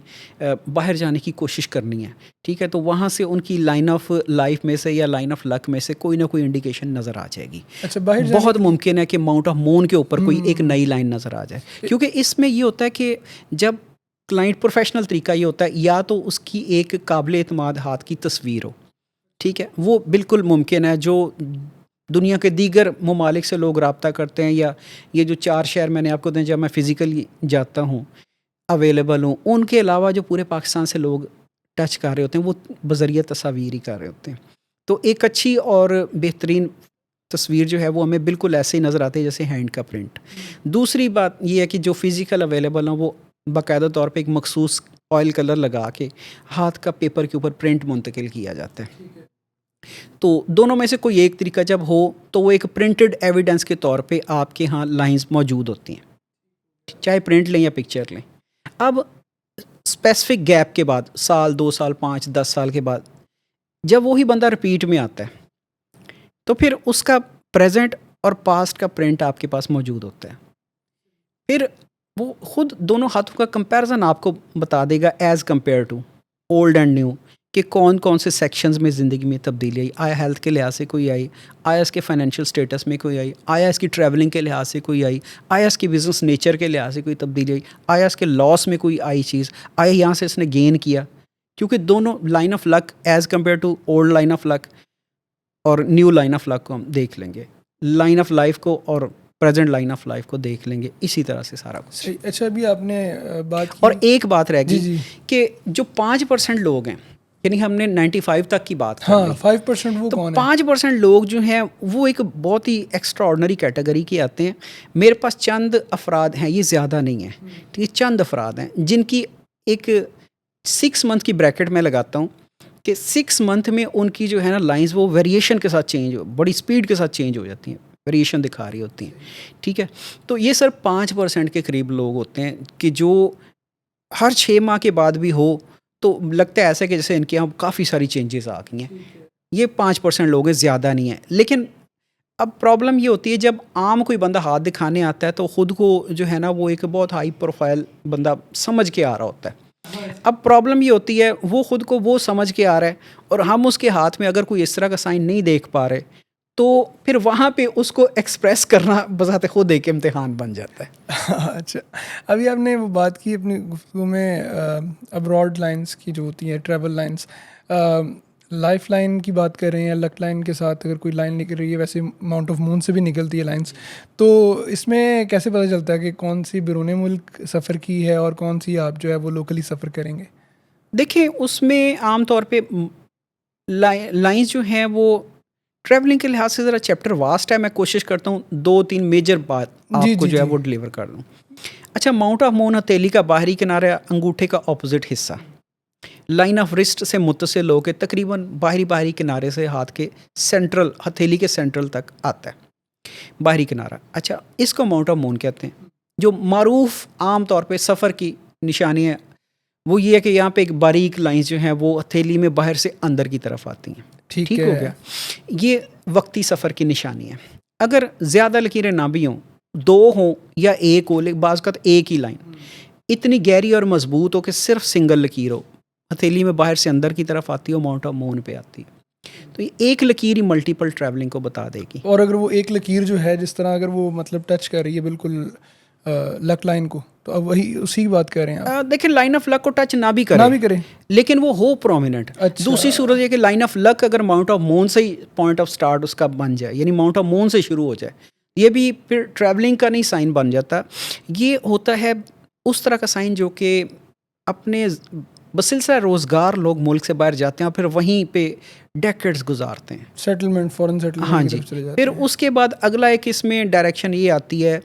باہر جانے کی کوشش کرنی ہے، ٹھیک ہے، تو وہاں سے ان کی لائن آف لائف میں سے یا لائن آف لک میں سے کوئی نہ کوئی انڈیکیشن نظر آ جائے گی۔ اچھا، باہر بہت ممکن ہے کہ ماؤنٹ آف مون کے اوپر کوئی ایک نئی لائن نظر آ جائے، کیونکہ اس میں یہ ہوتا ہے کہ جب کلائنٹ پروفیشنل طریقہ یہ ہوتا ہے یا تو اس کی ایک قابل اعتماد ہاتھ کی تصویر ہو، ٹھیک ہے، وہ بالکل ممکن ہے۔ جو دنیا کے دیگر ممالک سے لوگ رابطہ کرتے ہیں، یا یہ جو 4 شہر میں نے آپ کو دیں جب میں فزیکلی جاتا ہوں اویلیبل ہوں، ان کے علاوہ جو پورے پاکستان سے لوگ ٹچ کر رہے ہوتے ہیں وہ بذریعہ تصاویر ہی کر رہے ہوتے ہیں۔ تو ایک اچھی اور بہترین تصویر جو ہے وہ ہمیں بالکل ایسے ہی نظر آتی ہے جیسے ہینڈ کا پرنٹ۔ دوسری بات یہ ہے کہ جو فزیکل اویلیبل ہیں وہ باقاعدہ طور پہ ایک مخصوص آئل کلر لگا کے ہاتھ کا پیپر کے اوپر پرنٹ منتقل کیا جاتا ہے۔ تو دونوں میں سے کوئی ایک طریقہ جب ہو تو وہ ایک پرنٹڈ ایویڈنس کے طور پہ آپ کے ہاں لائنز موجود ہوتی ہیں، چاہے پرنٹ لیں یا پکچر لیں۔ اب اسپیسیفک گیپ کے بعد، سال 2 سال 5 10 سال کے بعد جب وہی بندہ رپیٹ میں آتا ہے تو پھر اس کا پریزنٹ اور پاسٹ کا پرنٹ آپ کے پاس موجود ہوتا ہے۔ پھر وہ خود دونوں ہاتھوں کا کمپیریزن آپ کو بتا دے گا as compare to old and new, کہ کون کون سے سیکشنز میں زندگی میں تبدیلی آئی، آیا ہیلتھ کے لحاظ سے کوئی آئی، آیا اس کے فائنینشیل سٹیٹس میں کوئی آئی، آیا اس کی ٹریولنگ کے لحاظ سے کوئی آئی، آیا اس کی بزنس نیچر کے لحاظ سے کوئی تبدیلی آئی، آیا اس کے لاس میں کوئی آئی چیز، آیا یہاں سے اس نے گین کیا۔ کیونکہ دونوں line of luck as compare to old line of luck اور نیو لائن آف لک کو ہم دیکھ لیں گے، لائن آف لائف کو اور پریزنٹ لائن آف لائف کو دیکھ لیں گے، اسی طرح سے سارا کچھ۔ اچھا، ابھی آپ نے بات کی اور ایک بات رہ گئی جی کہ جو 5% لوگ ہیں، یعنی ہم نے 95 تک کی بات کر ہاں، لی، 5% وہ تو کون ہے؟ 5% لوگ جو ہیں وہ ایک بہت ہی ایکسٹرا آرڈنری کیٹیگری کے آتے ہیں۔ میرے پاس چند افراد ہیں، یہ زیادہ نہیں ہیں، یہ چند افراد ہیں جن کی ایک 6 منتھ کی بریکٹ میں لگاتا ہوں کہ 6 منتھ میں ان کی جو ہے نا لائنز وہ ویریشن کے ساتھ چینج ہو، بڑی سپیڈ کے ساتھ چینج ہو جاتی ہیں، ویریشن دکھا رہی ہوتی ہیں، ٹھیک ہے۔ تو یہ صرف 5% کے قریب لوگ ہوتے ہیں کہ جو ہر 6 ماہ کے بعد بھی ہو تو لگتا ہے ایسا کہ جیسے ان کے یہاں کافی ساری چینجز آ گئی ہیں۔ یہ 5% لوگ ہیں، زیادہ نہیں ہیں۔ لیکن اب پرابلم یہ ہوتی ہے جب عام کوئی بندہ ہاتھ دکھانے آتا ہے تو خود کو جو ہے نا وہ ایک بہت ہائی پروفائل بندہ سمجھ کے آ رہا ہوتا ہے۔ اب پرابلم یہ ہوتی ہے وہ خود کو وہ سمجھ کے آ رہا ہے اور ہم اس کے ہاتھ میں اگر کوئی اس طرح کا سائن نہیں دیکھ پا رہے تو پھر وہاں پہ اس کو ایکسپریس کرنا بذات خود ایک امتحان بن جاتا ہے۔ اچھا، ابھی آپ نے وہ بات کی اپنی گفتگو میں ابراڈ لائنس کی جو ہوتی ہیں، ٹریول لائنس، لائف لائن کی بات کر رہے ہیں، لک لائن کے ساتھ اگر کوئی لائن نکل رہی ہے، ویسے ماؤنٹ آف مون سے بھی نکلتی ہے لائنس، تو اس میں کیسے پتہ چلتا ہے کہ کون سی بیرون ملک سفر کی ہے اور کون سی آپ جو ہے وہ لوکلی سفر کریں گے؟ دیکھیں اس میں عام طور پہ لائنز جو ہیں وہ ٹریولنگ کے لحاظ سے ذرا چیپٹر واسٹ ہے، میں کوشش کرتا ہوں 2-3 میجر بات آپ کو جو ہے وہ ڈلیور کر دوں۔ اچھا، ماؤنٹ آف مون ہتھیلی کا باہری کنارہ انگوٹھے کا اپوزٹ حصہ، لائن آف رسٹ سے متصل ہو کے تقریباً باہری کنارے سے ہاتھ کے سینٹرل، ہتھیلی کے سینٹرل تک آتا ہے باہری کنارہ۔ اچھا، اس کو ماؤنٹ آف مون کہتے ہیں۔ جو معروف عام طور پہ سفر کی نشانی ہے وہ یہ ہے کہ یہاں پہ ایک باریک لائنز جو ہیں وہ ہتھیلی میں باہر سے اندر کی طرف آتی ہیں، ٹھیک ہو گیا۔ یہ وقتی سفر کی نشانی ہے۔ اگر زیادہ لکیریں نہ بھی ہوں، 2 ہوں یا 1 ہو، بعض اوقات ایک ہی لائن اتنی گہری اور مضبوط ہو کہ صرف سنگل لکیر ہو، ہتھیلی میں باہر سے اندر کی طرف آتی ہو، ماؤنٹ آف مون پہ آتی ہے، تو یہ ایک لکیر ہی ملٹیپل ٹریولنگ کو بتا دے گی۔ اور اگر وہ ایک لکیر جو ہے جس طرح اگر وہ مطلب ٹچ کر رہی ہے بالکل لک لائن کو، تو اب وہی اسی کی بات کر رہے ہیں آپ؟ دیکھیں لائن آف لک کو ٹچ نہ بھی نہ بھی کریں کریں، لیکن وہ ہو پرومیننٹ. اچھا، دوسری صورت یہ کہ لائن آف لک اگر ماؤنٹ آف مون سے ہی پوائنٹ آف سٹارٹ اس کا بن جائے، یعنی ماؤنٹ آف مون سے شروع ہو جائے، یہ بھی پھر ٹریولنگ کا نہیں سائن بن جاتا. یہ ہوتا ہے اس طرح کا سائن جو کہ اپنے بسلسلہ روزگار لوگ ملک سے باہر جاتے ہیں اور پھر وہیں پہ ڈیکیڈز گزارتے ہیں. سیٹلمنٹ، فورن ہاں سیٹلمنٹ کی جی. طرف چلے جاتے پھر ہیں. اس کے بعد اگلا ایک اس میں ڈائریکشن یہ آتی ہے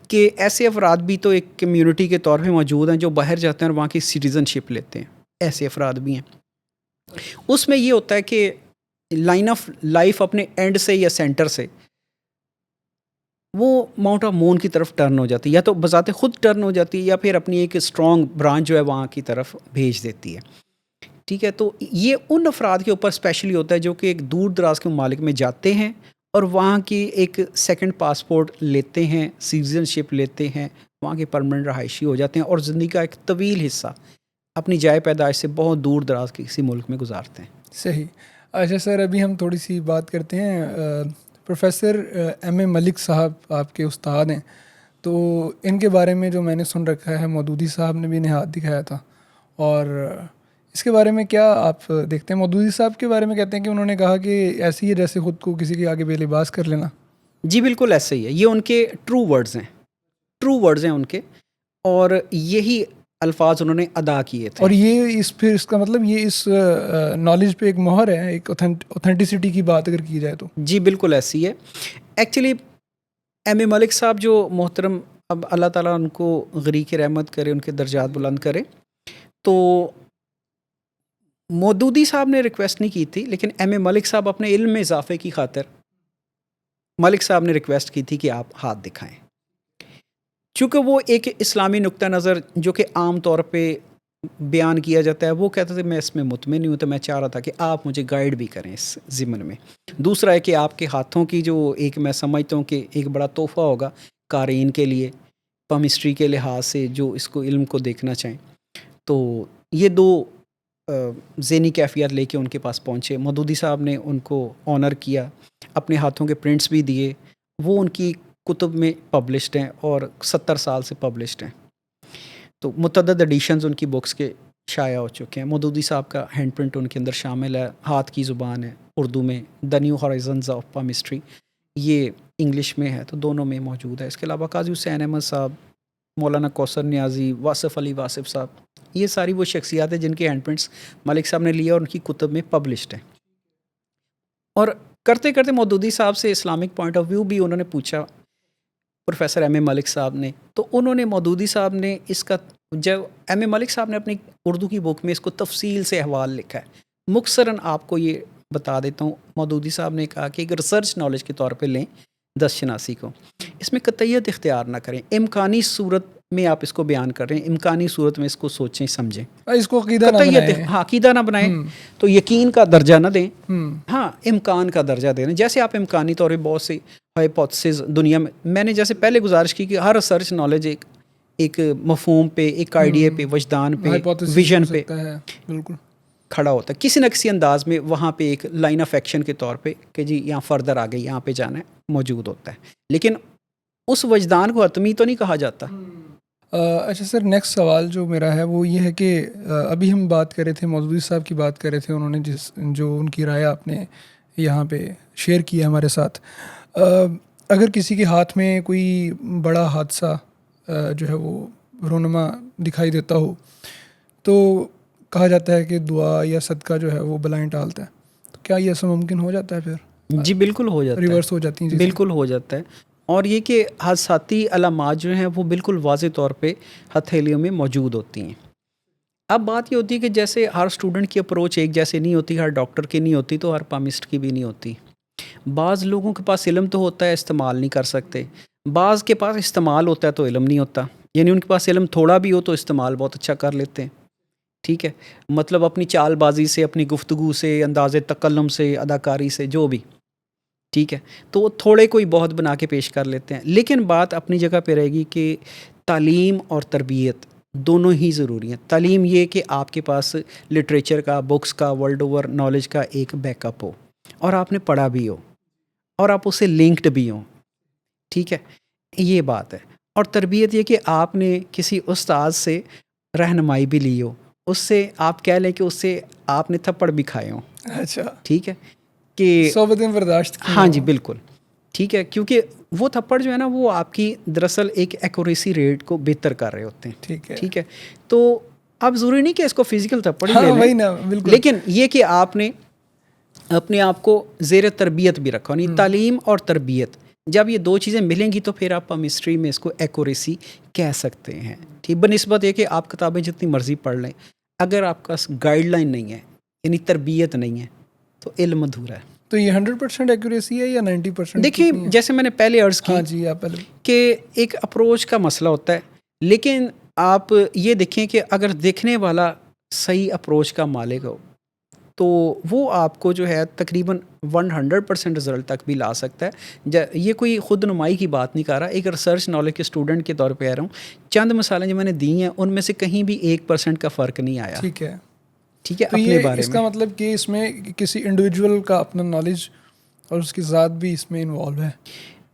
کہ ایسے افراد بھی تو ایک کمیونٹی کے طور پہ موجود ہیں جو باہر جاتے ہیں اور وہاں کی سٹیزن شپ لیتے ہیں. ایسے افراد بھی ہیں. اس میں یہ ہوتا ہے کہ لائن آف لائف اپنے اینڈ سے یا سینٹر سے وہ ماؤنٹ آف مون کی طرف ٹرن ہو جاتی ہے، یا تو بذات خود ٹرن ہو جاتی ہے یا پھر اپنی ایک اسٹرانگ برانچ جو ہے وہاں کی طرف بھیج دیتی ہے. ٹھیک ہے. تو یہ ان افراد کے اوپر اسپیشلی ہوتا ہے جو کہ ایک دور دراز کے ممالک میں جاتے ہیں اور وہاں کی ایک سیکنڈ پاسپورٹ لیتے ہیں، سٹیزن شپ لیتے ہیں، وہاں کے پرماننٹ رہائشی ہو جاتے ہیں اور زندگی کا ایک طویل حصہ اپنی جائے پیدائش سے بہت دور دراز کے کسی ملک میں گزارتے ہیں. صحیح. اچھا سر، ابھی ہم تھوڑی سی بات کرتے ہیں. پروفیسر ایم اے ملک صاحب آپ کے استاد ہیں، تو ان کے بارے میں جو میں نے سن رکھا ہے، مودودی صاحب نے بھی انہیں ہاتھ دکھایا تھا، اور اس کے بارے میں کیا آپ دیکھتے ہیں؟ مودودی صاحب کے بارے میں کہتے ہیں کہ انہوں نے کہا کہ ایسی ہے جیسے خود کو کسی کے آگے بے لباس کر لینا. جی بالکل ایسے ہی ہے. یہ ان کے ٹرو ورڈز ہیں ان کے، اور یہی الفاظ انہوں نے ادا کیے تھے. اور یہ اس کا مطلب یہ اس نالج پہ ایک مہر ہے، ایک اوتھینٹسٹی کی بات اگر کی جائے تو. جی بالکل ایسی ہے. ایکچولی ایم اے ملک صاحب جو محترم، اب اللہ تعالیٰ ان کو غریق رحمت کرے، ان کے درجات بلند کرے، تو مودودی صاحب نے ریکویسٹ نہیں کی تھی، لیکن ایم اے ملک صاحب اپنے علم میں اضافے کی خاطر ملک صاحب نے ریکویسٹ کی تھی کہ آپ ہاتھ دکھائیں. چونکہ وہ ایک اسلامی نقطہ نظر جو کہ عام طور پہ بیان کیا جاتا ہے، وہ کہتے تھے میں اس میں مطمئن نہیں ہوں، تو میں چاہ رہا تھا کہ آپ مجھے گائیڈ بھی کریں اس ضمن میں. دوسرا ہے کہ آپ کے ہاتھوں کی جو ایک میں سمجھتا ہوں کہ ایک بڑا تحفہ ہوگا قارئین کے لیے پامسٹری کے لحاظ سے جو اس کو علم کو دیکھنا چاہیں. تو یہ دو ذہنی کیفیت لے کے ان کے پاس پہنچے. مودودی صاحب نے ان کو آنر کیا، اپنے ہاتھوں کے پرنٹس بھی دیے. وہ ان کی کتب میں پبلشڈ ہیں اور 70 سال سے پبلشڈ ہیں. تو متعدد ایڈیشنز ان کی بکس کے شائع ہو چکے ہیں. مودودی صاحب کا ہینڈ پرنٹ ان کے اندر شامل ہے. ہاتھ کی زبان ہے اردو میں، دا نیو ہارائزنز آف پامسٹری، یہ انگلش میں ہے، تو دونوں میں موجود ہے. اس کے علاوہ قاضی حسین احمد صاحب، مولانا کوثر نیازی، واصف علی واصف صاحب، یہ ساری وہ شخصیات ہیں جن کے ہینڈ پرنٹس ملک صاحب نے لیے اور ان کی کتب میں پبلشڈ ہیں. اور کرتے کرتے مودودی صاحب سے اسلامک پوائنٹ آف ویو بھی انہوں نے پوچھا پروفیسر ایم اے ملک صاحب نے. تو انہوں نے مودودی صاحب نے اس کا، جب ایم اے ملک صاحب نے اپنی اردو کی بک میں اس کو تفصیل سے احوال لکھا ہے. مختصراً آپ کو یہ بتا دیتا ہوں. مودودی صاحب نے کہا کہ ایک ریسرچ نالج کے طور پہ لیں دست شناسی کو، اس میں قطعیت اختیار نہ کریں. امکانی صورت میں آپ اس کو بیان کر رہے ہیں، امکانی صورت میں اس کو سوچیں سمجھیں، اس کو عقیدہ نہ قطعیت بنائیں. ہاں عقیدہ نہ بنائیں. تو یقین کا درجہ نہ دیں، ہم ہاں امکان کا درجہ دینا. جیسے آپ امکانی طور پہ بہت سی ہائپوتھسز دنیا میں نے جیسے پہلے گزارش کی کہ ہر ریسرچ نالج ایک مفہوم پہ، ایک آئیڈیا پہ، وجدان پہ، hypothesis ویژن ہو پہ سکتا ہے. بالکل کھڑا ہوتا ہے کسی نہ کسی انداز میں. وہاں پہ ایک لائن آف ایکشن کے طور پہ کہ جی یہاں فردر آگے، یہاں پہ جانا ہے، موجود ہوتا ہے. لیکن اس وجدان کو حتمی تو نہیں کہا جاتا. اچھا سر، نیکسٹ سوال جو میرا ہے وہ یہ ہے کہ ابھی ہم بات کر رہے تھے، مودودی صاحب کی بات کر رہے تھے، انہوں نے جو ان کی رائے آپ نے یہاں پہ شیئر کی ہے ہمارے ساتھ. اگر کسی کے ہاتھ میں کوئی بڑا حادثہ جو ہے وہ رونما دکھائی دیتا ہو، تو کہا جاتا ہے کہ دعا یا صدقہ جو ہے وہ بلائیں ٹالتا ہے. تو کیا یہ ایسا ممکن ہو جاتا ہے؟ پھر جی بالکل ہو جاتا ہے، ریورس ہو جاتی ہیں چیزیں. بالکل ہو جاتا ہے. اور یہ کہ حادثاتی علامات جو ہیں وہ بالکل واضح طور پہ ہتھیلیوں میں موجود ہوتی ہیں. اب بات یہ ہوتی ہے کہ جیسے ہر اسٹوڈنٹ کی اپروچ ایک جیسے نہیں ہوتی، ہر ڈاکٹر کی نہیں ہوتی، تو ہر پامسٹ کی بھی نہیں ہوتی. بعض لوگوں کے پاس علم تو ہوتا ہے، استعمال نہیں کر سکتے. بعض کے پاس استعمال ہوتا ہے تو علم نہیں ہوتا، یعنی ان کے پاس علم تھوڑا بھی ہو تو استعمال بہت اچھا کر لیتے ہیں. ٹھیک ہے، مطلب اپنی چال بازی سے، اپنی گفتگو سے، انداز تکلم سے، اداکاری سے، جو بھی. ٹھیک ہے، تو وہ تھوڑے کوئی بہت بنا کے پیش کر لیتے ہیں. لیکن بات اپنی جگہ پہ رہے گی کہ تعلیم اور تربیت دونوں ہی ضروری ہیں. تعلیم یہ کہ آپ کے پاس لٹریچر کا، بکس کا، ورلڈ اوور نالج کا ایک بیک اپ ہو، اور آپ نے پڑھا بھی ہو، اور آپ اس سے لنکڈ بھی ہوں. ٹھیک ہے، یہ بات ہے. اور تربیت یہ کہ آپ نے کسی استاد سے رہنمائی بھی لی ہو، اس سے آپ کہہ لیں کہ اس سے آپ نے تھپڑ بھی کھائے ہوں، اچھا، ٹھیک ہے کہ صحبتیں برداشت کی ہاں ہوں۔ جی بالکل ٹھیک ہے، کیونکہ وہ تھپڑ جو ہے نا وہ آپ کی دراصل ایک ایکوریسی ریٹ کو بہتر کر رہے ہوتے ہیں، ٹھیک ہے، تو اب ضروری نہیں کہ اس کو فزیکل تھپڑ ہی لے ہاں لیں، وہی نا، بالکل، لیکن یہ کہ آپ نے اپنے آپ کو زیر تربیت بھی رکھا، یعنی تعلیم اور تربیت جب یہ دو چیزیں ملیں گی تو پھر آپ پامسٹری میں اس کو ایکوریسی کہہ سکتے ہیں، ٹھیک، بنسبت یہ کہ آپ کتابیں جتنی مرضی پڑھ لیں، اگر آپ کا گائیڈ لائن نہیں ہے یعنی تربیت نہیں ہے تو علم ادھورا ہے۔ تو یہ 100% ایکوریسی ہے یا 90%؟ دیکھیں جیسے میں نے پہلے عرض کی ہاں جی، آپ پہلے کہ ایک اپروچ کا مسئلہ ہوتا ہے، لیکن آپ یہ دیکھیں کہ اگر دیکھنے والا صحیح اپروچ کا مالک ہو تو وہ آپ کو جو ہے تقریباً 100% رزلٹ تک بھی لا سکتا ہے۔ یہ کوئی خود نمائی کی بات نہیں کر رہا، ایک ریسرچ نالج کے اسٹوڈنٹ کے طور پہ کہہ رہا ہوں، چند مثالیں جو میں نے دی ہیں ان میں سے کہیں بھی 1% کا فرق نہیں آیا، ٹھیک ہے، ٹھیک ہے، تو اپنے یہ بارے اس میں۔ کا مطلب کہ اس میں کسی انڈیویجول کا اپنا نالج اور اس کی ذات بھی اس میں انوالو ہے،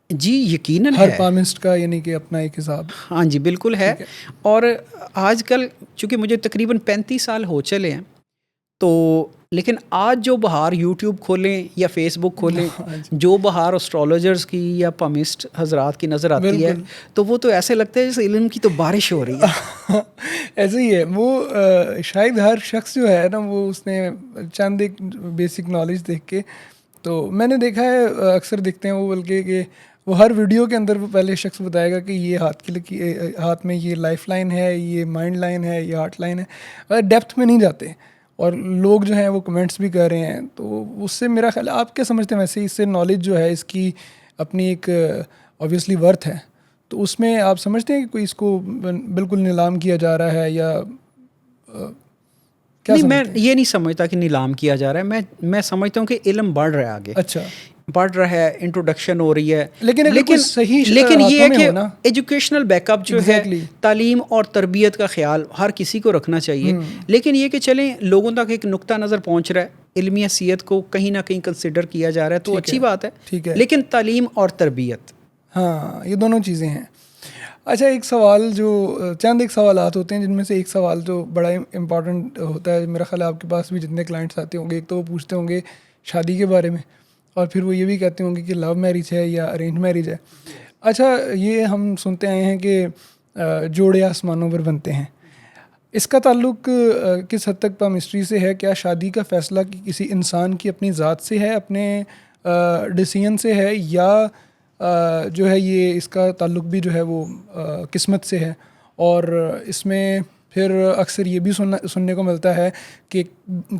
جی یقیناً ہر ہے، پامسٹ کا یعنی کہ اپنا ایک حساب، ہاں جی بالکل ہے، ٹھیک ہے، اور آج کل چونکہ مجھے تقریباً 35 سال ہو چلے ہیں تو لیکن آج جو بہار یوٹیوب کھولیں یا فیس بک کھولیں، ہاں جی، جو بہار اسٹرالوجرز کی یا پامسٹ حضرات کی نظر آتی ہے بالکل، تو وہ تو ایسے لگتا ہے جیسے علم کی تو بارش ہو رہی ہے۔ ایسے ہی ہے وہ، شاید ہر شخص جو ہے نا وہ اس نے چند ایک بیسک نالج دیکھ کے، تو میں نے دیکھا ہے اکثر دیکھتے ہیں وہ، بلکہ کہ وہ ہر ویڈیو کے اندر وہ پہلے شخص بتائے گا کہ یہ ہاتھ میں یہ لائف لائن ہے، یہ مائنڈ لائن ہے، یہ ہارٹ لائن ہے، ڈیپتھ میں نہیں جاتے، اور لوگ جو ہیں وہ کمنٹس بھی کر رہے ہیں، تو اس سے میرا خیال، آپ کیا سمجھتے ہیں ویسے اس سے نالج جو ہے اس کی اپنی ایک آبویسلی ورتھ ہے، تو اس میں آپ سمجھتے ہیں کہ کوئی اس کو بالکل نیلام کیا جا رہا ہے یا کیا نہیں، میں سمجھتے ہیں؟ یہ نہیں سمجھتا کہ نیلام کیا جا رہا ہے، میں سمجھتا ہوں کہ علم بڑھ رہا ہے، آگے اچھا، بڑھ رہا ہے، انٹروڈکشن ہو رہی ہے، لیکن اگر کوئی صحیح لیکن یہ ہاتھوں ہے میں کہ ہو نا، ایجوکیشنل بیک اپ جو ہے، ایگزیکٹلی، تعلیم اور تربیت کا خیال ہر کسی کو رکھنا چاہیے، لیکن یہ کہ چلیں لوگوں تک ایک نقطہ نظر پہنچ رہا ہے، علمی حیثیت کو کہیں نہ کہیں کنسیڈر کیا جا رہا ہے تو ٹھیک اچھی بات ہے، ٹھیک ہے، لیکن تعلیم اور تربیت، ہاں یہ دونوں چیزیں ہیں۔ اچھا، ایک سوال جو چند ایک سوالات ہوتے ہیں جن میں سے ایک سوال جو بڑا امپورٹنٹ ہوتا ہے، میرا خیال ہے آپ کے پاس بھی جتنے کلائنٹس آتے ہوں گے، ایک تو وہ پوچھتے ہوں گے شادی کے بارے میں، اور پھر وہ یہ بھی کہتے ہوں گے کہ لو میرج ہے یا ارینج میرج ہے۔ اچھا، یہ ہم سنتے آئے ہیں کہ جوڑے آسمانوں پر بنتے ہیں، اس کا تعلق کس حد تک پامسٹری سے ہے؟ کیا شادی کا فیصلہ کسی انسان کی اپنی ذات سے ہے، اپنے ڈیسیژن سے ہے، یا جو ہے یہ اس کا تعلق بھی جو ہے وہ قسمت سے ہے؟ اور اس میں پھر اکثر یہ بھی سننے کو ملتا ہے کہ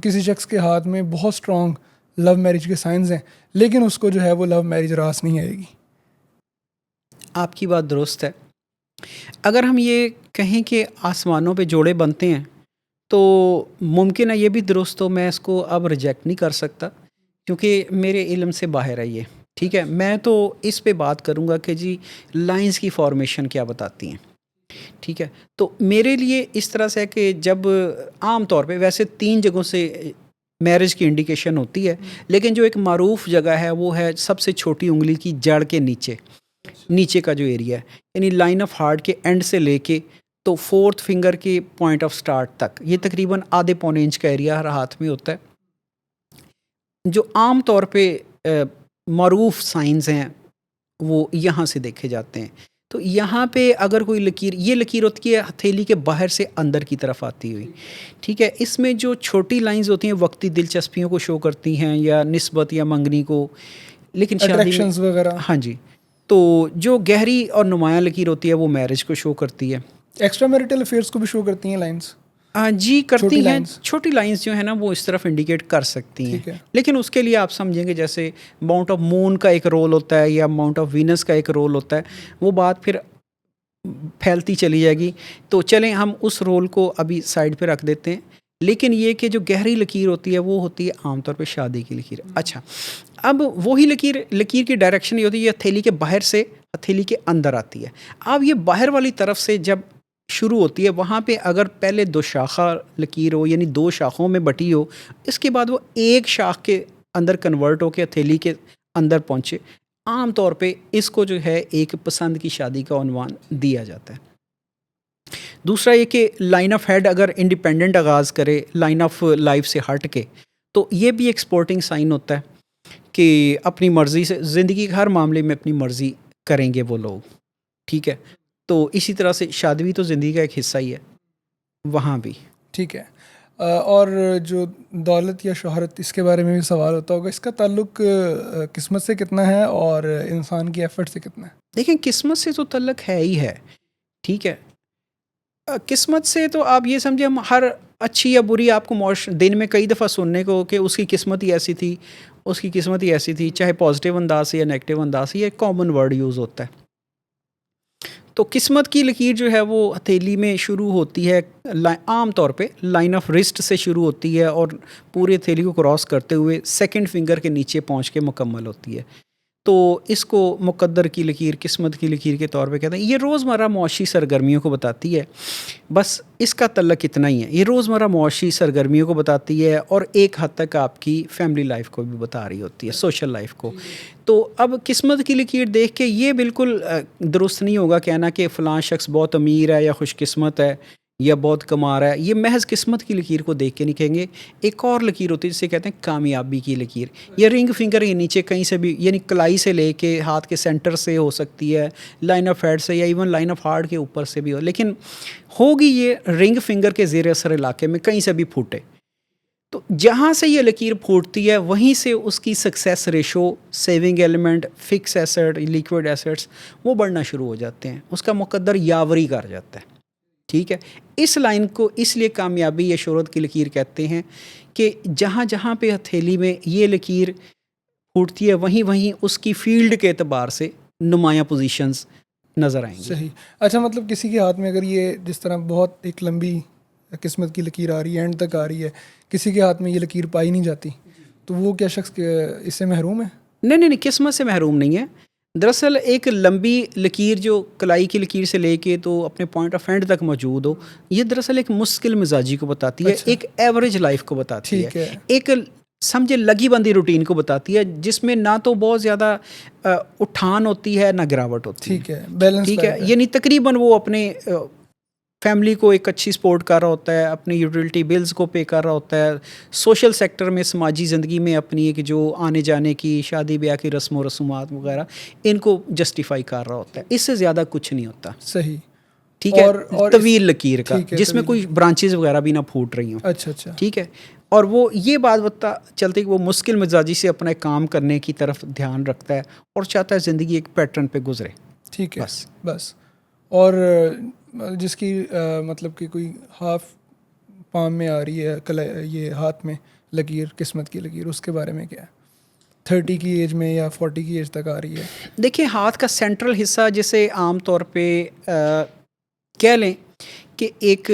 کسی شخص کے ہاتھ میں بہت اسٹرانگ لو میرج کے سائنز ہیں، لیکن اس کو جو ہے وہ لو میرج راس نہیں آئے گی۔ آپ کی بات درست ہے۔ اگر ہم یہ کہیں کہ آسمانوں پہ جوڑے بنتے ہیں تو ممکن ہے یہ بھی درست ہو، میں اس کو اب ریجیکٹ نہیں کر سکتا کیونکہ میرے علم سے باہر ہے یہ، ٹھیک ہے، میں تو اس پہ بات کروں گا کہ جی لائنز کی فارمیشن کیا بتاتی ہیں، ٹھیک ہے، تو میرے لیے اس طرح سے ہے کہ جب عام طور پہ ویسے 3 جگہوں سے میرج کی انڈیکیشن ہوتی ہے، لیکن جو ایک معروف جگہ ہے وہ ہے سب سے چھوٹی انگلی کی جڑ کے نیچے کا جو ایریا ہے، یعنی لائن آف ہارٹ کے اینڈ سے لے کے تو 4تھ فنگر کے پوائنٹ آف سٹارٹ تک، یہ تقریباً آدھے پونے انچ کا ایریا ہر ہاتھ میں ہوتا ہے۔ جو عام طور پہ معروف سائنز ہیں وہ یہاں سے دیکھے جاتے ہیں، تو یہاں پہ اگر کوئی لکیر، یہ لکیر ہوتی ہے ہتھیلی کے باہر سے اندر کی طرف آتی ہوئی، ٹھیک ہے، اس میں جو چھوٹی لائنز ہوتی ہیں وقتی دلچسپیوں کو شو کرتی ہیں یا نسبت یا منگنی کو، لیکن شادی میں، اٹریکشنز وغیرہ، ہاں جی، تو جو گہری اور نمایاں لکیر ہوتی ہے وہ میرج کو شو کرتی ہے، ایکسٹرا میریٹل افیئرس کو بھی شو کرتی ہیں لائنز، جی کرتی چھوٹی ہیں، لائنز، چھوٹی لائنز جو ہیں نا وہ اس طرف انڈیکیٹ کر سکتی ہیں، ٹھیک ہے، لیکن اس کے لیے آپ سمجھیں گے جیسے اماؤنٹ آف مون کا ایک رول ہوتا ہے یا اماؤنٹ آف وینس کا ایک رول ہوتا ہے، وہ بات پھر پھیلتی چلی جائے گی، تو چلیں ہم اس رول کو ابھی سائڈ پہ رکھ دیتے ہیں، لیکن یہ کہ جو گہری لکیر ہوتی ہے وہ ہوتی ہے عام طور پہ شادی کی لکیر۔ اچھا، اب وہی لکیر کی ڈائریکشن یہ ہوتی ہے یہ ہتھیلی کے باہر سے ہتھیلی کے اندر آتی ہے، اب یہ باہر والی طرف سے جب شروع ہوتی ہے وہاں پہ اگر پہلے 2 شاخہ لکیر ہو، یعنی 2 شاخوں میں بٹی ہو، اس کے بعد وہ ایک شاخ کے اندر کنورٹ ہو کے ہتھیلی کے اندر پہنچے، عام طور پہ اس کو جو ہے ایک پسند کی شادی کا عنوان دیا جاتا ہے. دوسرا یہ کہ لائن آف ہیڈ اگر انڈیپینڈنٹ آغاز کرے لائن آف لائف سے ہٹ کے تو یہ بھی ایک سپورٹنگ سائن ہوتا ہے کہ اپنی مرضی سے زندگی کے ہر معاملے میں اپنی مرضی کریں گے وہ لوگ. ٹھیک ہے, تو اسی طرح سے شادی بھی تو زندگی کا ایک حصہ ہی ہے وہاں بھی. ٹھیک ہے. اور جو دولت یا شہرت, اس کے بارے میں بھی سوال ہوتا ہوگا, اس کا تعلق قسمت سے کتنا ہے اور انسان کی ایفرٹ سے کتنا ہے؟ دیکھیں قسمت سے تو تعلق ہے ہی ہے. ٹھیک ہے, قسمت سے تو آپ یہ سمجھیں ہم ہر اچھی یا بری آپ کو دن میں کئی دفعہ سننے کو کہ اس کی قسمت ہی ایسی تھی, اس کی قسمت ہی ایسی تھی, چاہے پازیٹیو انداز سے یا نیگیٹو انداز سے, یہ ایک کامن ورڈ یوز ہوتا ہے. تو قسمت کی لکیر جو ہے وہ ہتھیلی میں شروع ہوتی ہے عام طور پہ لائن آف رسٹ سے شروع ہوتی ہے اور پورے ہتھیلی کو کراس کرتے ہوئے سیکنڈ فنگر کے نیچے پہنچ کے مکمل ہوتی ہے. تو اس کو مقدر کی لکیر, قسمت کی لکیر کے طور پہ کہتے ہیں. یہ روزمرہ معاشی سرگرمیوں کو بتاتی ہے, بس اس کا تعلق اتنا ہی ہے. یہ روزمرہ معاشی سرگرمیوں کو بتاتی ہے اور ایک حد تک آپ کی فیملی لائف کو بھی بتا رہی ہوتی ہے, سوشل لائف کو. تو اب قسمت کی لکیر دیکھ کے یہ بالکل درست نہیں ہوگا کہنا کہ فلاں شخص بہت امیر ہے یا خوش قسمت ہے یا بہت کما رہا ہے. یہ محض قسمت کی لکیر کو دیکھ کے نہیں کہیں گے. ایک اور لکیر ہوتی ہے جسے کہتے ہیں کامیابی کی لکیر. یہ رنگ فنگر کے نیچے کہیں سے بھی, یعنی کلائی سے لے کے ہاتھ کے سینٹر سے ہو سکتی ہے, لائن آف ہیڈ سے, یا ایون لائن آف ہارٹ کے اوپر سے بھی ہو, لیکن ہوگی یہ رنگ فنگر کے زیر اثر علاقے میں کہیں سے بھی پھوٹے. تو جہاں سے یہ لکیر پھوٹتی ہے وہیں سے اس کی success ratio, saving element, fixed assets, liquid assets وہ بڑھنا شروع ہو جاتے ہیں. اس کا مقدر یاوری کر جاتا ہے. ٹھیک ہے, اس لائن کو اس لیے کامیابی یا شہرت کی لکیر کہتے ہیں کہ جہاں جہاں پہ ہتھیلی میں یہ لکیر پھوٹتی ہے وہیں وہیں اس کی فیلڈ کے اعتبار سے نمایاں پوزیشنز نظر آئیں گی. صحیح. اچھا, مطلب کسی کے ہاتھ میں اگر یہ جس طرح بہت ایک لمبی قسمت کی لکیر آ رہی ہے, اینڈ تک آ رہی ہے, کسی کے ہاتھ میں یہ لکیر پائی نہیں جاتی, تو وہ کیا شخص اس سے محروم ہے؟ نہیں, قسمت سے محروم نہیں ہے. دراصل ایک لمبی لکیر جو کلائی کی لکیر سے لے کے تو اپنے پوائنٹ آف اینڈ تک موجود ہو, یہ دراصل ایک مشکل مزاجی کو بتاتی ہے. ایک ایوریج لائف کو بتاتی ہے. ایک سمجھے لگی بندی روٹین کو بتاتی ہے جس میں نہ تو بہت زیادہ اٹھان ہوتی ہے نہ گراوٹ ہوتی ہے. ٹھیک ہے, بیلنس. ٹھیک ہے, یعنی تقریباً وہ اپنے فیملی کو ایک اچھی سپورٹ کر رہا ہوتا ہے, اپنی یوٹیلٹی بلز کو پے کر رہا ہوتا ہے, سوشل سیکٹر میں سماجی زندگی میں اپنی ایک جو آنے جانے کی شادی بیاہ کی رسم و رسومات وغیرہ ان کو جسٹیفائی کر رہا ہوتا ہے. اس سے زیادہ کچھ نہیں ہوتا. صحیح. ٹھیک ہے, اور طویل لکیر کا جس میں کوئی برانچز وغیرہ بھی نہ پھوٹ رہی ہوں. اچھا. ٹھیک ہے, اور وہ یہ بات بتا چلتی کہ وہ مشکل مزاجی سے اپنا کام کرنے کی طرف دھیان رکھتا ہے اور چاہتا ہے زندگی ایک پیٹرن پہ گزرے. ٹھیک ہے, بس. اور جس کی مطلب کہ کوئی ہاف پام میں آ رہی ہے یہ ہاتھ میں لکیر, قسمت کی لکیر, اس کے بارے میں کیا ہے؟ 30 کی ایج میں یا 40 کی ایج تک آ رہی ہے؟ دیکھیں ہاتھ کا سینٹرل حصہ جسے عام طور پہ کہہ لیں کہ ایک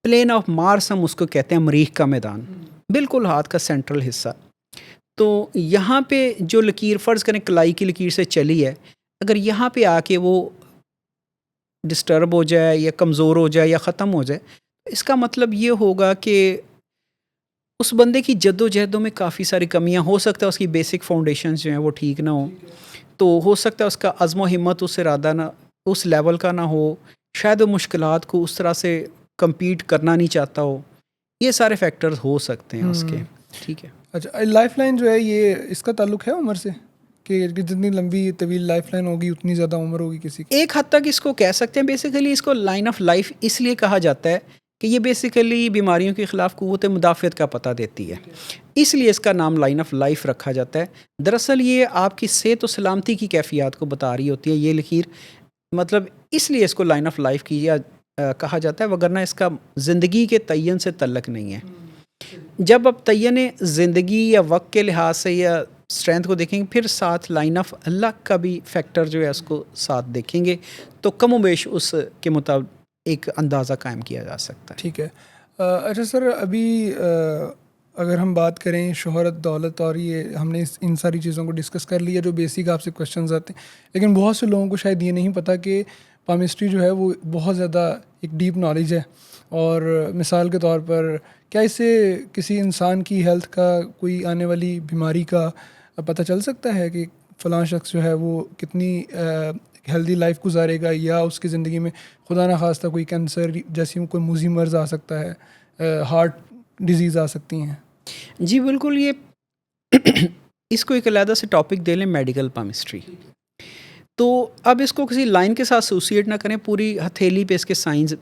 پلین آف مارس ہم اس کو کہتے ہیں, مریخ کا میدان, بالکل ہاتھ کا سینٹرل حصہ. تو یہاں پہ جو لکیر فرض کریں کلائی کی لکیر سے چلی ہے, اگر یہاں پہ آ کے وہ ڈسٹرب ہو جائے یا کمزور ہو جائے یا ختم ہو جائے, اس کا مطلب یہ ہوگا کہ اس بندے کی جد و جہدوں میں کافی ساری کمیاں, ہو سکتا ہے اس کی بیسک فاؤنڈیشنز جو ہیں وہ ٹھیک نہ ہوں, تو ہو سکتا ہے اس کا عزم و ہمت اس ارادہ نہ اس لیول کا نہ ہو, شاید وہ مشکلات کو اس طرح سے کمپیٹ کرنا نہیں چاہتا ہو. یہ سارے فیکٹرز ہو سکتے ہیں اس کے. ٹھیک ہے. اچھا, لائف لائن جو ہے یہ اس کا تعلق ہے عمر سے, کہ جتنی لمبی طویل لائف لائن ہوگی اتنی زیادہ عمر ہوگی کسی کی؟ ایک حد تک اس کو کہہ سکتے ہیں. بیسیکلی اس کو لائن آف لائف اس لیے کہا جاتا ہے کہ یہ بیسیکلی بیماریوں کے خلاف قوت مدافعت کا پتہ دیتی ہے, اس لیے اس کا نام لائن آف لائف رکھا جاتا ہے. دراصل یہ آپ کی صحت و سلامتی کی کیفیات کو بتا رہی ہوتی ہے یہ لکیر, مطلب اس لیے اس کو لائن آف لائف کی کہا جاتا ہے, وگرنہ اس کا زندگی کے تعین سے تعلق نہیں ہے. جب آپ تعین زندگی یا وقت کے لحاظ سے یا اسٹرینتھ کو دیکھیں گے, پھر ساتھ لائن آف اللہ کا بھی فیکٹر جو ہے اس کو ساتھ دیکھیں گے, تو کم و بیش اس کے مطابق ایک اندازہ قائم کیا جا سکتا ہے. ٹھیک ہے. اچھا سر, ابھی اگر ہم بات کریں شہرت, دولت, اور یہ ہم نے ان ساری چیزوں کو ڈسکس کر لیا جو بیسک آپ سے کویشچنز آتے ہیں, لیکن بہت سے لوگوں کو شاید یہ نہیں پتہ کہ پامسٹری جو ہے وہ بہت زیادہ ایک ڈیپ نالج ہے. اور مثال کے طور پر کیا اس سے کسی انسان کی ہیلتھ کا, کوئی آنے والی بیماری کا پتہ چل سکتا ہے کہ فلاں شخص جو ہے وہ کتنی ہیلدی لائف گزارے گا، یا اس کی زندگی میں خدا نخواستہ کوئی کینسر جیسی کوئی موذی مرض آ سکتا ہے، ہارٹ ڈیزیز آ سکتی ہیں؟ جی بالکل، یہ اس کو ایک علیحدہ سے ٹاپک دے لیں، میڈیکل پامسٹری. تو اب اس کو کسی لائن کے ساتھ ایسوسیٹ نہ کریں، پوری ہتھیلی پہ اس کے سائنس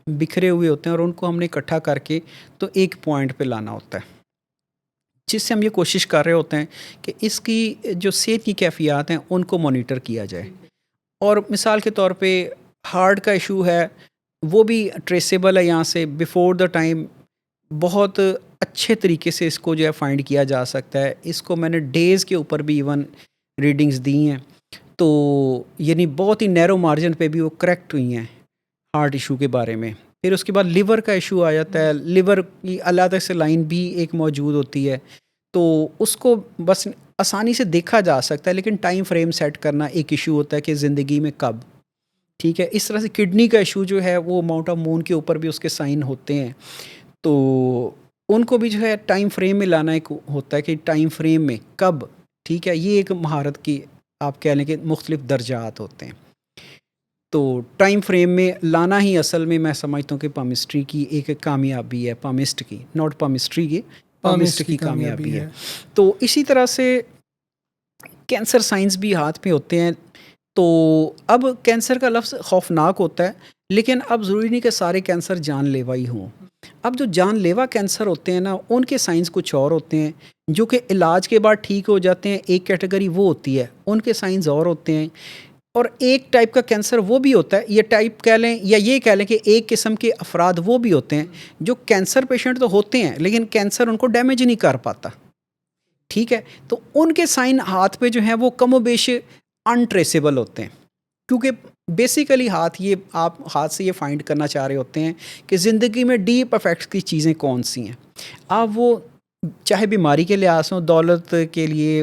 بکھرے ہوئے ہوتے ہیں اور ان کو ہم نے اکٹھا کر کے تو ایک پوائنٹ پہ لانا ہوتا ہے، جس سے ہم یہ کوشش کر رہے ہوتے ہیں کہ اس کی جو صحت کی کیفیات ہیں ان کو مانیٹر کیا جائے. اور مثال کے طور پہ ہارٹ کا ایشو ہے، وہ بھی ٹریسیبل ہے، یہاں سے بیفور دا ٹائم بہت اچھے طریقے سے اس کو جو ہے فائنڈ کیا جا سکتا ہے. اس کو میں نے ڈیز کے اوپر بھی ایون ریڈنگز دی ہیں، تو یعنی بہت ہی نیرو مارجن پہ بھی وہ کریکٹ ہوئی ہیں ہارٹ ایشو کے بارے میں. پھر اس کے بعد لیور کا ایشو آ جاتا ہے، لیور کی علیحدہ سے لائن بھی ایک موجود ہوتی ہے، تو اس کو بس آسانی سے دیکھا جا سکتا ہے، لیکن ٹائم فریم سیٹ کرنا ایک ایشو ہوتا ہے کہ زندگی میں کب. ٹھیک ہے، اس طرح سے کڈنی کا ایشو جو ہے وہ ماؤنٹ آف مون کے اوپر بھی اس کے سائن ہوتے ہیں، تو ان کو بھی جو ہے ٹائم فریم میں لانا ایک ہوتا ہے کہ ٹائم فریم میں کب. ٹھیک ہے، یہ ایک مہارت کی آپ کہہ لیں کہ مختلف درجات ہوتے ہیں. تو ٹائم فریم میں لانا ہی اصل میں سمجھتا ہوں کہ پامسٹری کی ایک کامیابی ہے، پامسٹ کی، ناٹ پامسٹری کی، پامسٹ کی کامیابی ہے. تو اسی طرح سے کینسر سائنس بھی ہاتھ پہ ہوتے ہیں. تو اب کینسر کا لفظ خوفناک ہوتا ہے، لیکن اب ضروری نہیں کہ سارے کینسر جان لیوا ہی ہوں. اب جو جان لیوا کینسر ہوتے ہیں نا، ان کے سائنس کچھ اور ہوتے ہیں جو کہ علاج کے بعد ٹھیک ہو جاتے ہیں. ایک کیٹیگری وہ ہوتی ہے، ان کے سائنس اور ہوتے ہیں. اور ایک ٹائپ کا کینسر وہ بھی ہوتا ہے، یہ ٹائپ کہہ لیں یا یہ کہہ لیں کہ ایک قسم کے افراد وہ بھی ہوتے ہیں جو کینسر پیشنٹ تو ہوتے ہیں لیکن کینسر ان کو ڈیمیج نہیں کر پاتا. ٹھیک ہے، تو ان کے سائن ہاتھ پہ جو ہیں وہ کم و بیش انٹریسیبل ہوتے ہیں، کیونکہ بیسیکلی یہ آپ ہاتھ سے یہ فائنڈ کرنا چاہ رہے ہوتے ہیں کہ زندگی میں ڈیپ افیکٹس کی چیزیں کون سی ہیں. آپ وہ چاہے بیماری کے لحاظ سے، دولت کے لیے،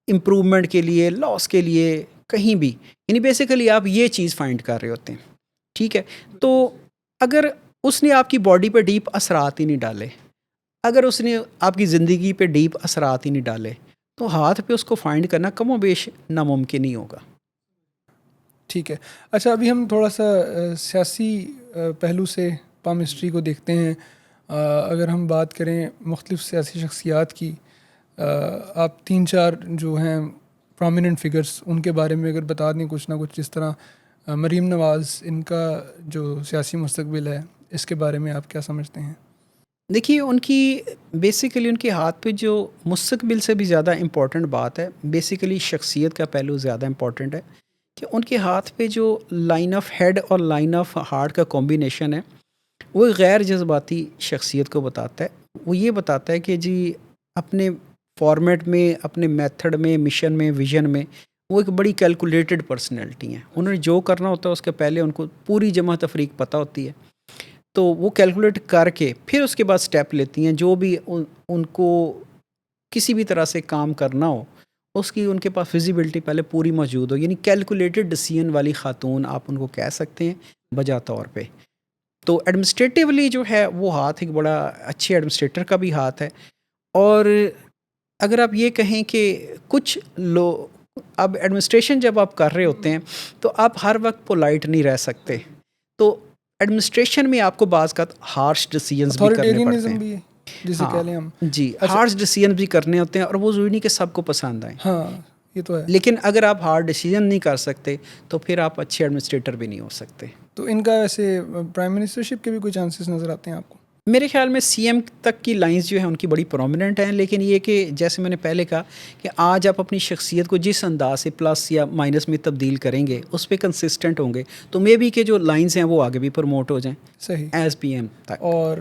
امپرومنٹ کے لیے، لاس کے لیے، کہیں بھی، یعنی بیسیکلی آپ یہ چیز فائنڈ کر رہے ہوتے ہیں. ٹھیک ہے، تو اگر اس نے آپ کی باڈی پہ ڈیپ اثرات ہی نہیں ڈالے، اگر اس نے آپ کی زندگی پہ ڈیپ اثرات ہی نہیں ڈالے، تو ہاتھ پہ اس کو فائنڈ کرنا کم و بیش ناممکن ہی ہوگا. ٹھیک ہے. اچھا، ابھی ہم تھوڑا سا سیاسی پہلو سے پامسٹری کو دیکھتے ہیں. اگر ہم بات کریں مختلف سیاسی شخصیات کی، آپ 3-4 جو ہیں پرومیننٹ فگرز، ان کے بارے میں اگر بتا دیں کچھ نہ کچھ، جس طرح مریم نواز، ان کا جو سیاسی مستقبل ہے، اس کے بارے میں آپ کیا سمجھتے ہیں؟ دیکھیے، ان کی بیسیکلی ان کے ہاتھ پہ جو مستقبل سے بھی زیادہ امپورٹنٹ بات ہے، بیسیکلی شخصیت کا پہلو زیادہ امپورٹنٹ ہے کہ ان کے ہاتھ پہ جو لائن آف ہیڈ اور لائن آف ہارٹ کا کمبینیشن ہے، وہ غیر جذباتی شخصیت کو بتاتا ہے. وہ یہ بتاتا ہے کہ جی اپنے فارمیٹ میں، اپنے میتھڈ میں، مشن میں، ویژن میں وہ ایک بڑی کیلکولیٹڈ پرسنالٹی ہیں. انہوں نے جو کرنا ہوتا ہے اس کے پہلے ان کو پوری جمع تفریق پتہ ہوتی ہے، تو وہ کیلکولیٹ کر کے پھر اس کے بعد سٹیپ لیتی ہیں. جو بھی ان کو کسی بھی طرح سے کام کرنا ہو، اس کی ان کے پاس فیزیبلٹی پہلے پوری موجود ہو، یعنی کیلکولیٹڈ ڈیسیژن والی خاتون آپ ان کو کہہ سکتے ہیں بجا طور پہ. تو ایڈمنسٹریٹیولی جو ہے وہ ہاتھ ایک بڑا اچھے ایڈمنسٹریٹر کا بھی ہاتھ ہے. اور اگر آپ یہ کہیں کہ کچھ اب ایڈمنسٹریشن جب آپ کر رہے ہوتے ہیں تو آپ ہر وقت پولائٹ نہیں رہ سکتے، تو ایڈمنسٹریشن میں آپ کو بعض کا ہارش ڈیسیژنز بھی کرنے پڑتے ہیں. بھی جسے کہہ لیں ہم. جی، ہارش ڈیسیژن بھی کرنے ہوتے ہیں، اور وہ ضروری نہیں کہ سب کو پسند آئیں. ہاں، یہ تو ہے. لیکن اگر آپ ہارڈ ڈیسیژن نہیں کر سکتے تو پھر آپ اچھے ایڈمنسٹریٹر بھی نہیں ہو سکتے. تو ان کا ایسے پرائم منسٹرشپ کے بھی کوئی چانسز نظر آتے ہیں آپ کو؟ میرے خیال میں سی ایم تک کی لائنز جو ہیں ان کی بڑی پرومیننٹ ہیں، لیکن یہ کہ جیسے میں نے پہلے کہا کہ آج آپ اپنی شخصیت کو جس انداز سے پلس یا مائنس میں تبدیل کریں گے، اس پہ کنسسٹنٹ ہوں گے، تو مے بی کہ جو لائنز ہیں وہ آگے بھی پروموٹ ہو جائیں. صحیح. ایز پی ایم تک. اور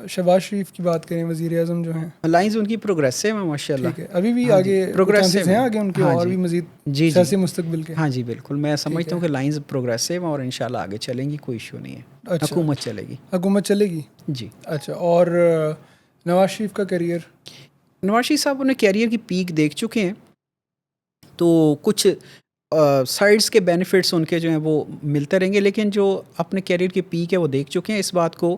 شہباز شریف کی بات کریں، وزیر اعظم جو ہیں، لائنز ان کی پروگریسو ہیں ماشاء اللہ. ٹھیک ہے، ابھی بھی آگے چانسز ہیں آگے ان کے اور بھی مزید سیاسی مستقبل کے؟ ہاں جی بالکل، میں سمجھتا ہوں کہ لائنز پروگریسو ہیں اور انشاءاللہ آگے چلیں گی، کوئی ایشو نہیں ہے. حکومت چلے گی. حکومت چلے گی. جی. اچھا، اور نواز شریف کا کیریئر؟ نواز شریف صاحب انہیں کیریئر کی پیک دیکھ چکے ہیں، تو کچھ سائڈس کے بینیفٹس ان کے جو ہیں وہ ملتے رہیں گے، لیکن جو اپنے کیریئر کی پیک ہے وہ دیکھ چکے ہیں. اس بات کو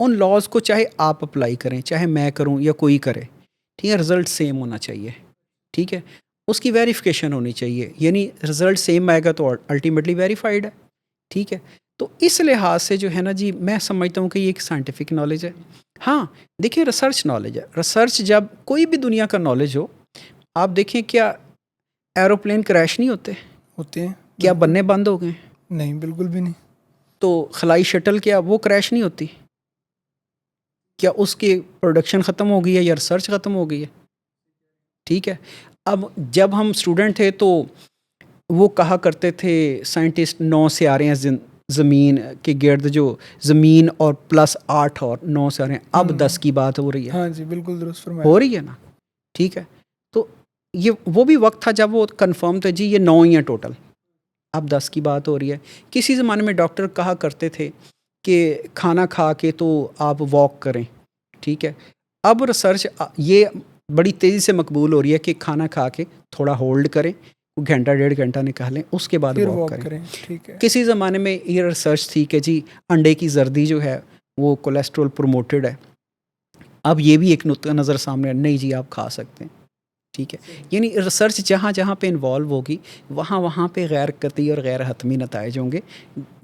ان لاز کو چاہے آپ اپلائی کریں, چاہے میں کروں یا کوئی کرے, ٹھیک ہے, رزلٹ سیم ہونا چاہیے, ٹھیک ہے, اس کی ویریفیکیشن ہونی چاہیے, یعنی رزلٹ سیم آئے گا تو الٹیمیٹلی ویریفائڈ ہے, ٹھیک ہے. تو اس لحاظ سے جو ہے نا جی, میں سمجھتا ہوں کہ یہ ایک سائنٹیفک نالج ہے. ہاں دیکھیں, ریسرچ نالج ہے. ریسرچ جب کوئی بھی دنیا کا نالج ہو, آپ دیکھیں کیا ایروپلین کریش نہیں ہوتے ہیں, کیا بننے بند ہو گئے؟ نہیں, بالکل بھی نہیں. تو خلائی شٹل کیا وہ کریش نہیں ہوتی؟ کیا اس کی پروڈکشن ختم ہو گئی ہے یا ریسرچ ختم ہو گئی ہے؟ ٹھیک ہے. اب جب ہم اسٹوڈنٹ تھے تو وہ کہا کرتے تھے سائنٹسٹ 9 سیارے ہیں زمین کے گرد, جو زمین اور پلس 8 اور 9 سیارے ہیں. اب 10 کی بات ہو رہی ہے. ہاں جی, بالکل درست فرمایا. ہو رہی ہے نا, ٹھیک ہے. تو یہ وہ بھی وقت تھا جب وہ کنفرم تھے جی یہ 9 ہی ہیں ٹوٹل, اب 10 کی بات ہو رہی ہے. کسی زمانے میں ڈاکٹر کہا کرتے تھے کہ کھانا کھا کے تو آپ واک کریں, ٹھیک ہے. اب ریسرچ یہ بڑی تیزی سے مقبول ہو رہی ہے کہ کھانا کھا کے تھوڑا ہولڈ کریں, گھنٹہ 1.5 گھنٹہ نکالیں, اس کے بعد پھر واک کریں. ٹھیک ہے. کسی زمانے میں یہ ریسرچ تھی کہ جی انڈے کی زردی جو ہے وہ کولیسٹرول پروموٹڈ ہے. اب یہ بھی ایک نقطہ نظر سامنے ہے, نہیں جی آپ کھا سکتے ہیں, ٹھیک ہے. یعنی ریسرچ جہاں جہاں پہ انوالو ہوگی وہاں وہاں پہ غیر قطعی اور غیر حتمی نتائج ہوں گے.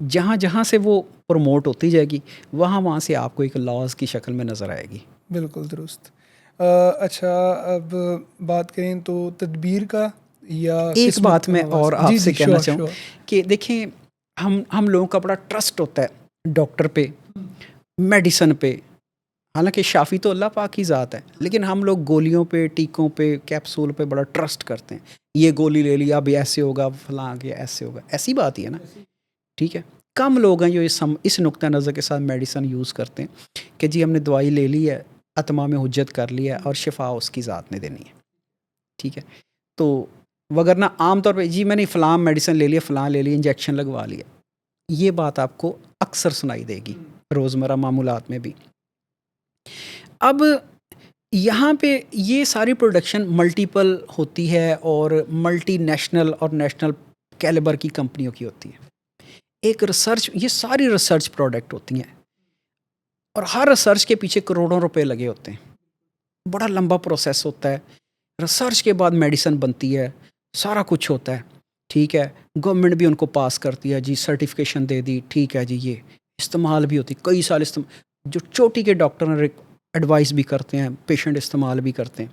جہاں جہاں سے وہ پروموٹ ہوتی جائے گی وہاں وہاں سے آپ کو ایک لاز کی شکل میں نظر آئے گی. بالکل درست. اچھا, اب بات کریں تو تدبیر کا, یا ایک بات میں اور آپ سے کہنا چاہوں کہ دیکھیں, ہم لوگوں کا بڑا ٹرسٹ ہوتا ہے ڈاکٹر پہ, میڈیسن پہ. حالانکہ شافی تو اللہ پاک کی ذات ہے, لیکن ہم لوگ گولیوں پہ, ٹیکوں پہ, کیپسول پہ بڑا ٹرسٹ کرتے ہیں. یہ گولی لے لی اب ایسے ہوگا, فلاں یہ ایسے ہوگا, ایسی بات ہی ہے نا, ٹھیک ہے. کم لوگ ہیں جو اس نقطہ نظر کے ساتھ میڈیسن یوز کرتے ہیں کہ جی ہم نے دوائی لے لی ہے, اتمام حجت کر لی ہے اور شفا اس کی ذات نے دینی ہے, ٹھیک ہے. تو وگرنہ عام طور پہ جی میں نے فلاں میڈیسن لے لیا, فلاں لے لی, انجیکشن لگوا لیا, یہ بات آپ کو اکثر سنائی دے گی روزمرہ معمولات میں بھی. اب یہاں پہ یہ ساری پروڈکشن ملٹیپل ہوتی ہے اور ملٹی نیشنل اور نیشنل کیلیبر کی کمپنیوں کی ہوتی ہے. ایک ریسرچ, یہ ساری ریسرچ پروڈکٹ ہوتی ہیں اور ہر ریسرچ کے پیچھے کروڑوں روپے لگے ہوتے ہیں. بڑا لمبا پروسیس ہوتا ہے. ریسرچ کے بعد میڈیسن بنتی ہے, سارا کچھ ہوتا ہے, ٹھیک ہے. گورنمنٹ بھی ان کو پاس کرتی ہے, جی سرٹیفکیشن دے دی, ٹھیک ہے جی. یہ استعمال بھی ہوتی, کئی سال استعمال, جو چوٹی کے ڈاکٹر ایڈوائس بھی کرتے ہیں, پیشنٹ استعمال بھی کرتے ہیں.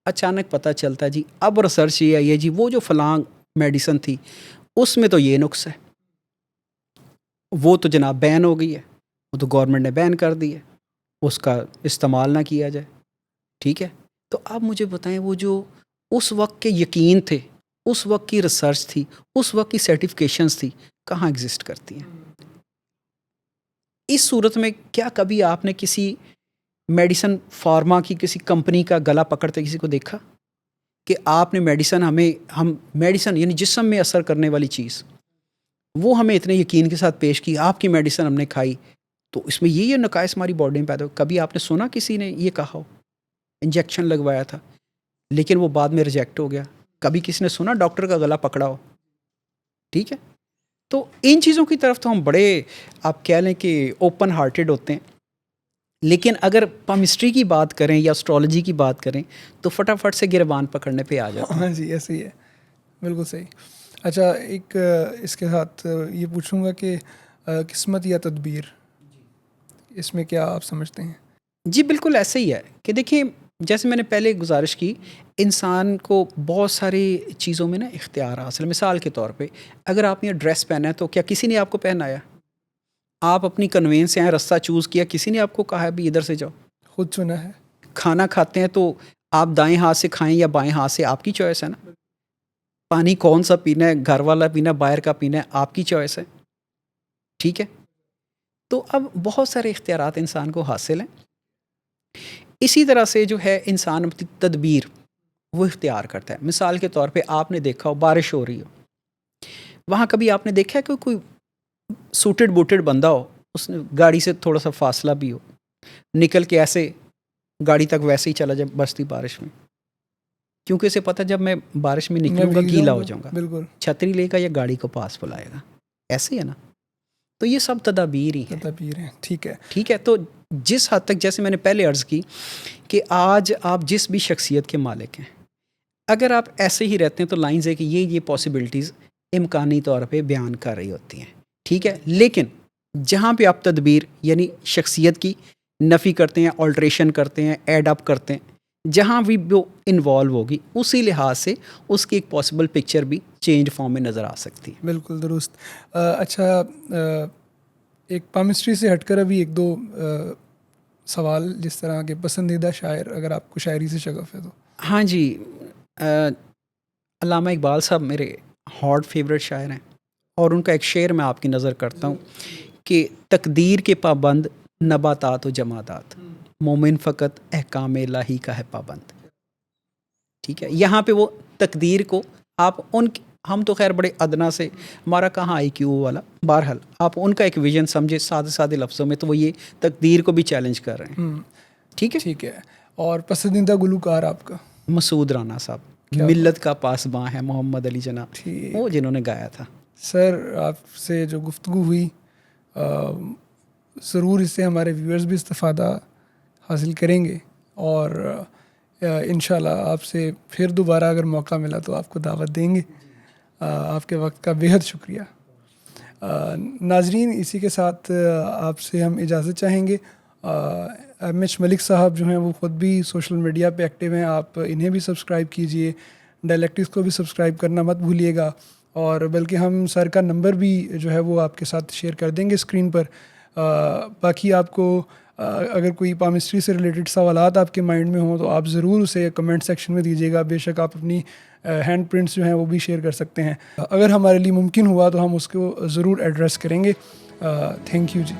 اچانک پتہ چلتا ہے جی اب ریسرچ یہ آئی ہے جی وہ جو فلاں میڈیسن تھی اس میں تو یہ نقص ہے, وہ تو جناب بین ہو گئی ہے, وہ تو گورنمنٹ نے بین کر دی ہے, اس کا استعمال نہ کیا جائے, ٹھیک ہے. تو آپ مجھے بتائیں وہ جو اس وقت کے یقین تھے, اس وقت کی ریسرچ تھی, اس وقت کی سرٹیفکیشنز تھی, کہاں ایگزسٹ کرتی ہیں؟ اس صورت میں کیا کبھی آپ نے کسی میڈیسن فارما کی کسی کمپنی کا گلا پکڑتے کسی کو دیکھا کہ آپ نے میڈیسن ہم میڈیسن یعنی جسم میں اثر کرنے والی چیز وہ ہمیں اتنے یقین کے ساتھ پیش کی, آپ کی میڈیسن ہم نے کھائی تو اس میں یہ نقائص ہماری باڈی میں پیدا ہو, کبھی آپ نے سنا کسی نے یہ کہا ہو؟ انجیکشن لگوایا تھا لیکن وہ بعد میں ریجیکٹ ہو گیا, کبھی کسی نے سنا ڈاکٹر کا گلا پکڑا ہو؟ ٹھیک ہے. تو ان چیزوں کی طرف تو ہم بڑے آپ کہہ لیں کہ اوپن ہارٹیڈ ہوتے ہیں, لیکن اگر پامسٹری کی بات کریں یا اسٹرالوجی کی بات کریں تو فٹافٹ سے گربان پکڑنے پہ آ جاتے ہیں. ہاں جی, ایسے ہی ہے, بالکل صحیح. اچھا, ایک اس کے ساتھ یہ پوچھوں گا کہ قسمت یا تدبیر, اس میں کیا آپ سمجھتے ہیں؟ جی بالکل ایسے ہی ہے کہ دیکھیں جیسے میں نے پہلے گزارش کی, انسان کو بہت ساری چیزوں میں نا اختیار حاصل. مثال کے طور پہ اگر آپ نے یہ ڈریس پہنا ہے تو کیا کسی نے آپ کو پہنایا؟ آپ اپنی کنوینس سے راستہ چوز کیا, کسی نے آپ کو کہا ہے بھی ادھر سے جاؤ؟ خود چنا ہے. کھانا کھاتے ہیں تو آپ دائیں ہاتھ سے کھائیں یا بائیں ہاتھ سے, آپ کی چوائس ہے نا. پانی کون سا پینا ہے, گھر والا پینا, باہر کا پینا ہے, آپ کی چوائس ہے, ٹھیک ہے. تو اب بہت سارے اختیارات انسان کو حاصل ہیں. اسی طرح سے جو ہے انسان اپنی تدبیر وہ اختیار کرتا ہے. مثال کے طور پہ آپ نے دیکھا ہو بارش ہو رہی ہو, وہاں کبھی آپ نے دیکھا ہے کہ کوئی سوٹڈ بوٹڈ بندہ ہو, اس نے گاڑی سے تھوڑا سا فاصلہ بھی ہو, نکل کے ایسے گاڑی تک ویسے ہی چلا جائے برستی بارش میں, کیونکہ اسے پتہ جب میں بارش میں نکلوں گا گیلا ہو جاؤں گا, بالکل چھتری لے گا یا گاڑی کو پاس بلائے گا, ایسے ہے نا. تو یہ سب تدابیر ہی ہیں. تدابیر ہیں, ٹھیک ہے. ٹھیک ہے. تو جس حد تک جیسے میں نے پہلے عرض کی کہ آج آپ جس بھی شخصیت کے مالک ہیں، اگر آپ ایسے ہی رہتے ہیں تو لائنز ہے کہ یہ پاسبلٹیز امکانی طور پہ بیان کر رہی ہوتی ہیں، ٹھیک ہے. لیکن جہاں پہ آپ تدبیر یعنی شخصیت کی نفی کرتے ہیں، آلٹریشن کرتے ہیں، ایڈ اپ کرتے ہیں، جہاں بھی وہ انوالو ہوگی اسی لحاظ سے اس کی ایک پاسبل پکچر بھی چینج فارم میں نظر آ سکتی ہے. بالکل درست. اچھا، ایک پامسٹری سے ہٹ کر ابھی ایک دو سوال جس طرح کے پسندیدہ شاعر اگر آپ کو شاعری سے شغف ہے تو. ہاں جی، علامہ اقبال صاحب میرے ہاٹ فیوریٹ شاعر ہیں، اور ان کا ایک شعر میں آپ کی نظر کرتا ہوں کہ تقدیر کے پابند نباتات و جمادات، مومن فقط احکام الہی کا ہے پابند. ٹھیک ہے، یہاں پہ وہ تقدیر کو آپ ہم تو خیر بڑے ادنا سے، ہمارا کہاں آئی کیو والا، بہرحال آپ ان کا ایک ویژن سمجھے سادے سادے لفظوں میں، تو وہ یہ تقدیر کو بھی چیلنج کر رہے ہیں. ٹھیک ہے. ٹھیک ہے. اور پسندیدہ گلوکار آپ کا؟ مسعود رانا صاحب، ملت کا پاسباں ہے محمد علی جناب، وہ جنہوں نے گایا تھا. سر آپ سے جو گفتگو ہوئی ضرور اس سے ہمارے ویورز بھی استفادہ حاصل کریں گے، اور انشاءاللہ آپ سے پھر دوبارہ اگر موقع ملا تو آپ کو دعوت دیں گے. آپ کے وقت کا بیحد شکریہ. ناظرین، اسی کے ساتھ آپ سے ہم اجازت چاہیں گے. ایم ایچ ملک صاحب جو ہیں وہ خود بھی سوشل میڈیا پہ ایکٹیو ہیں، آپ انہیں بھی سبسکرائب کیجئے، ڈائلیکٹکس کو بھی سبسکرائب کرنا مت بھولیے گا، اور بلکہ ہم سر کا نمبر بھی جو ہے وہ آپ کے ساتھ شیئر کر دیں گے اسکرین پر. باقی آپ کو اگر کوئی پامسٹری سے ریلیٹڈ سوالات آپ کے مائنڈ میں ہوں تو آپ ضرور اسے کمنٹ سیکشن میں دیجیے گا. بے شک آپ اپنی ہینڈ پرنٹس جو ہیں وہ بھی شیئر کر سکتے ہیں. اگر ہمارے لیے ممکن ہوا تو ہم اس کو ضرور ایڈریس کریں گے. Thank you G.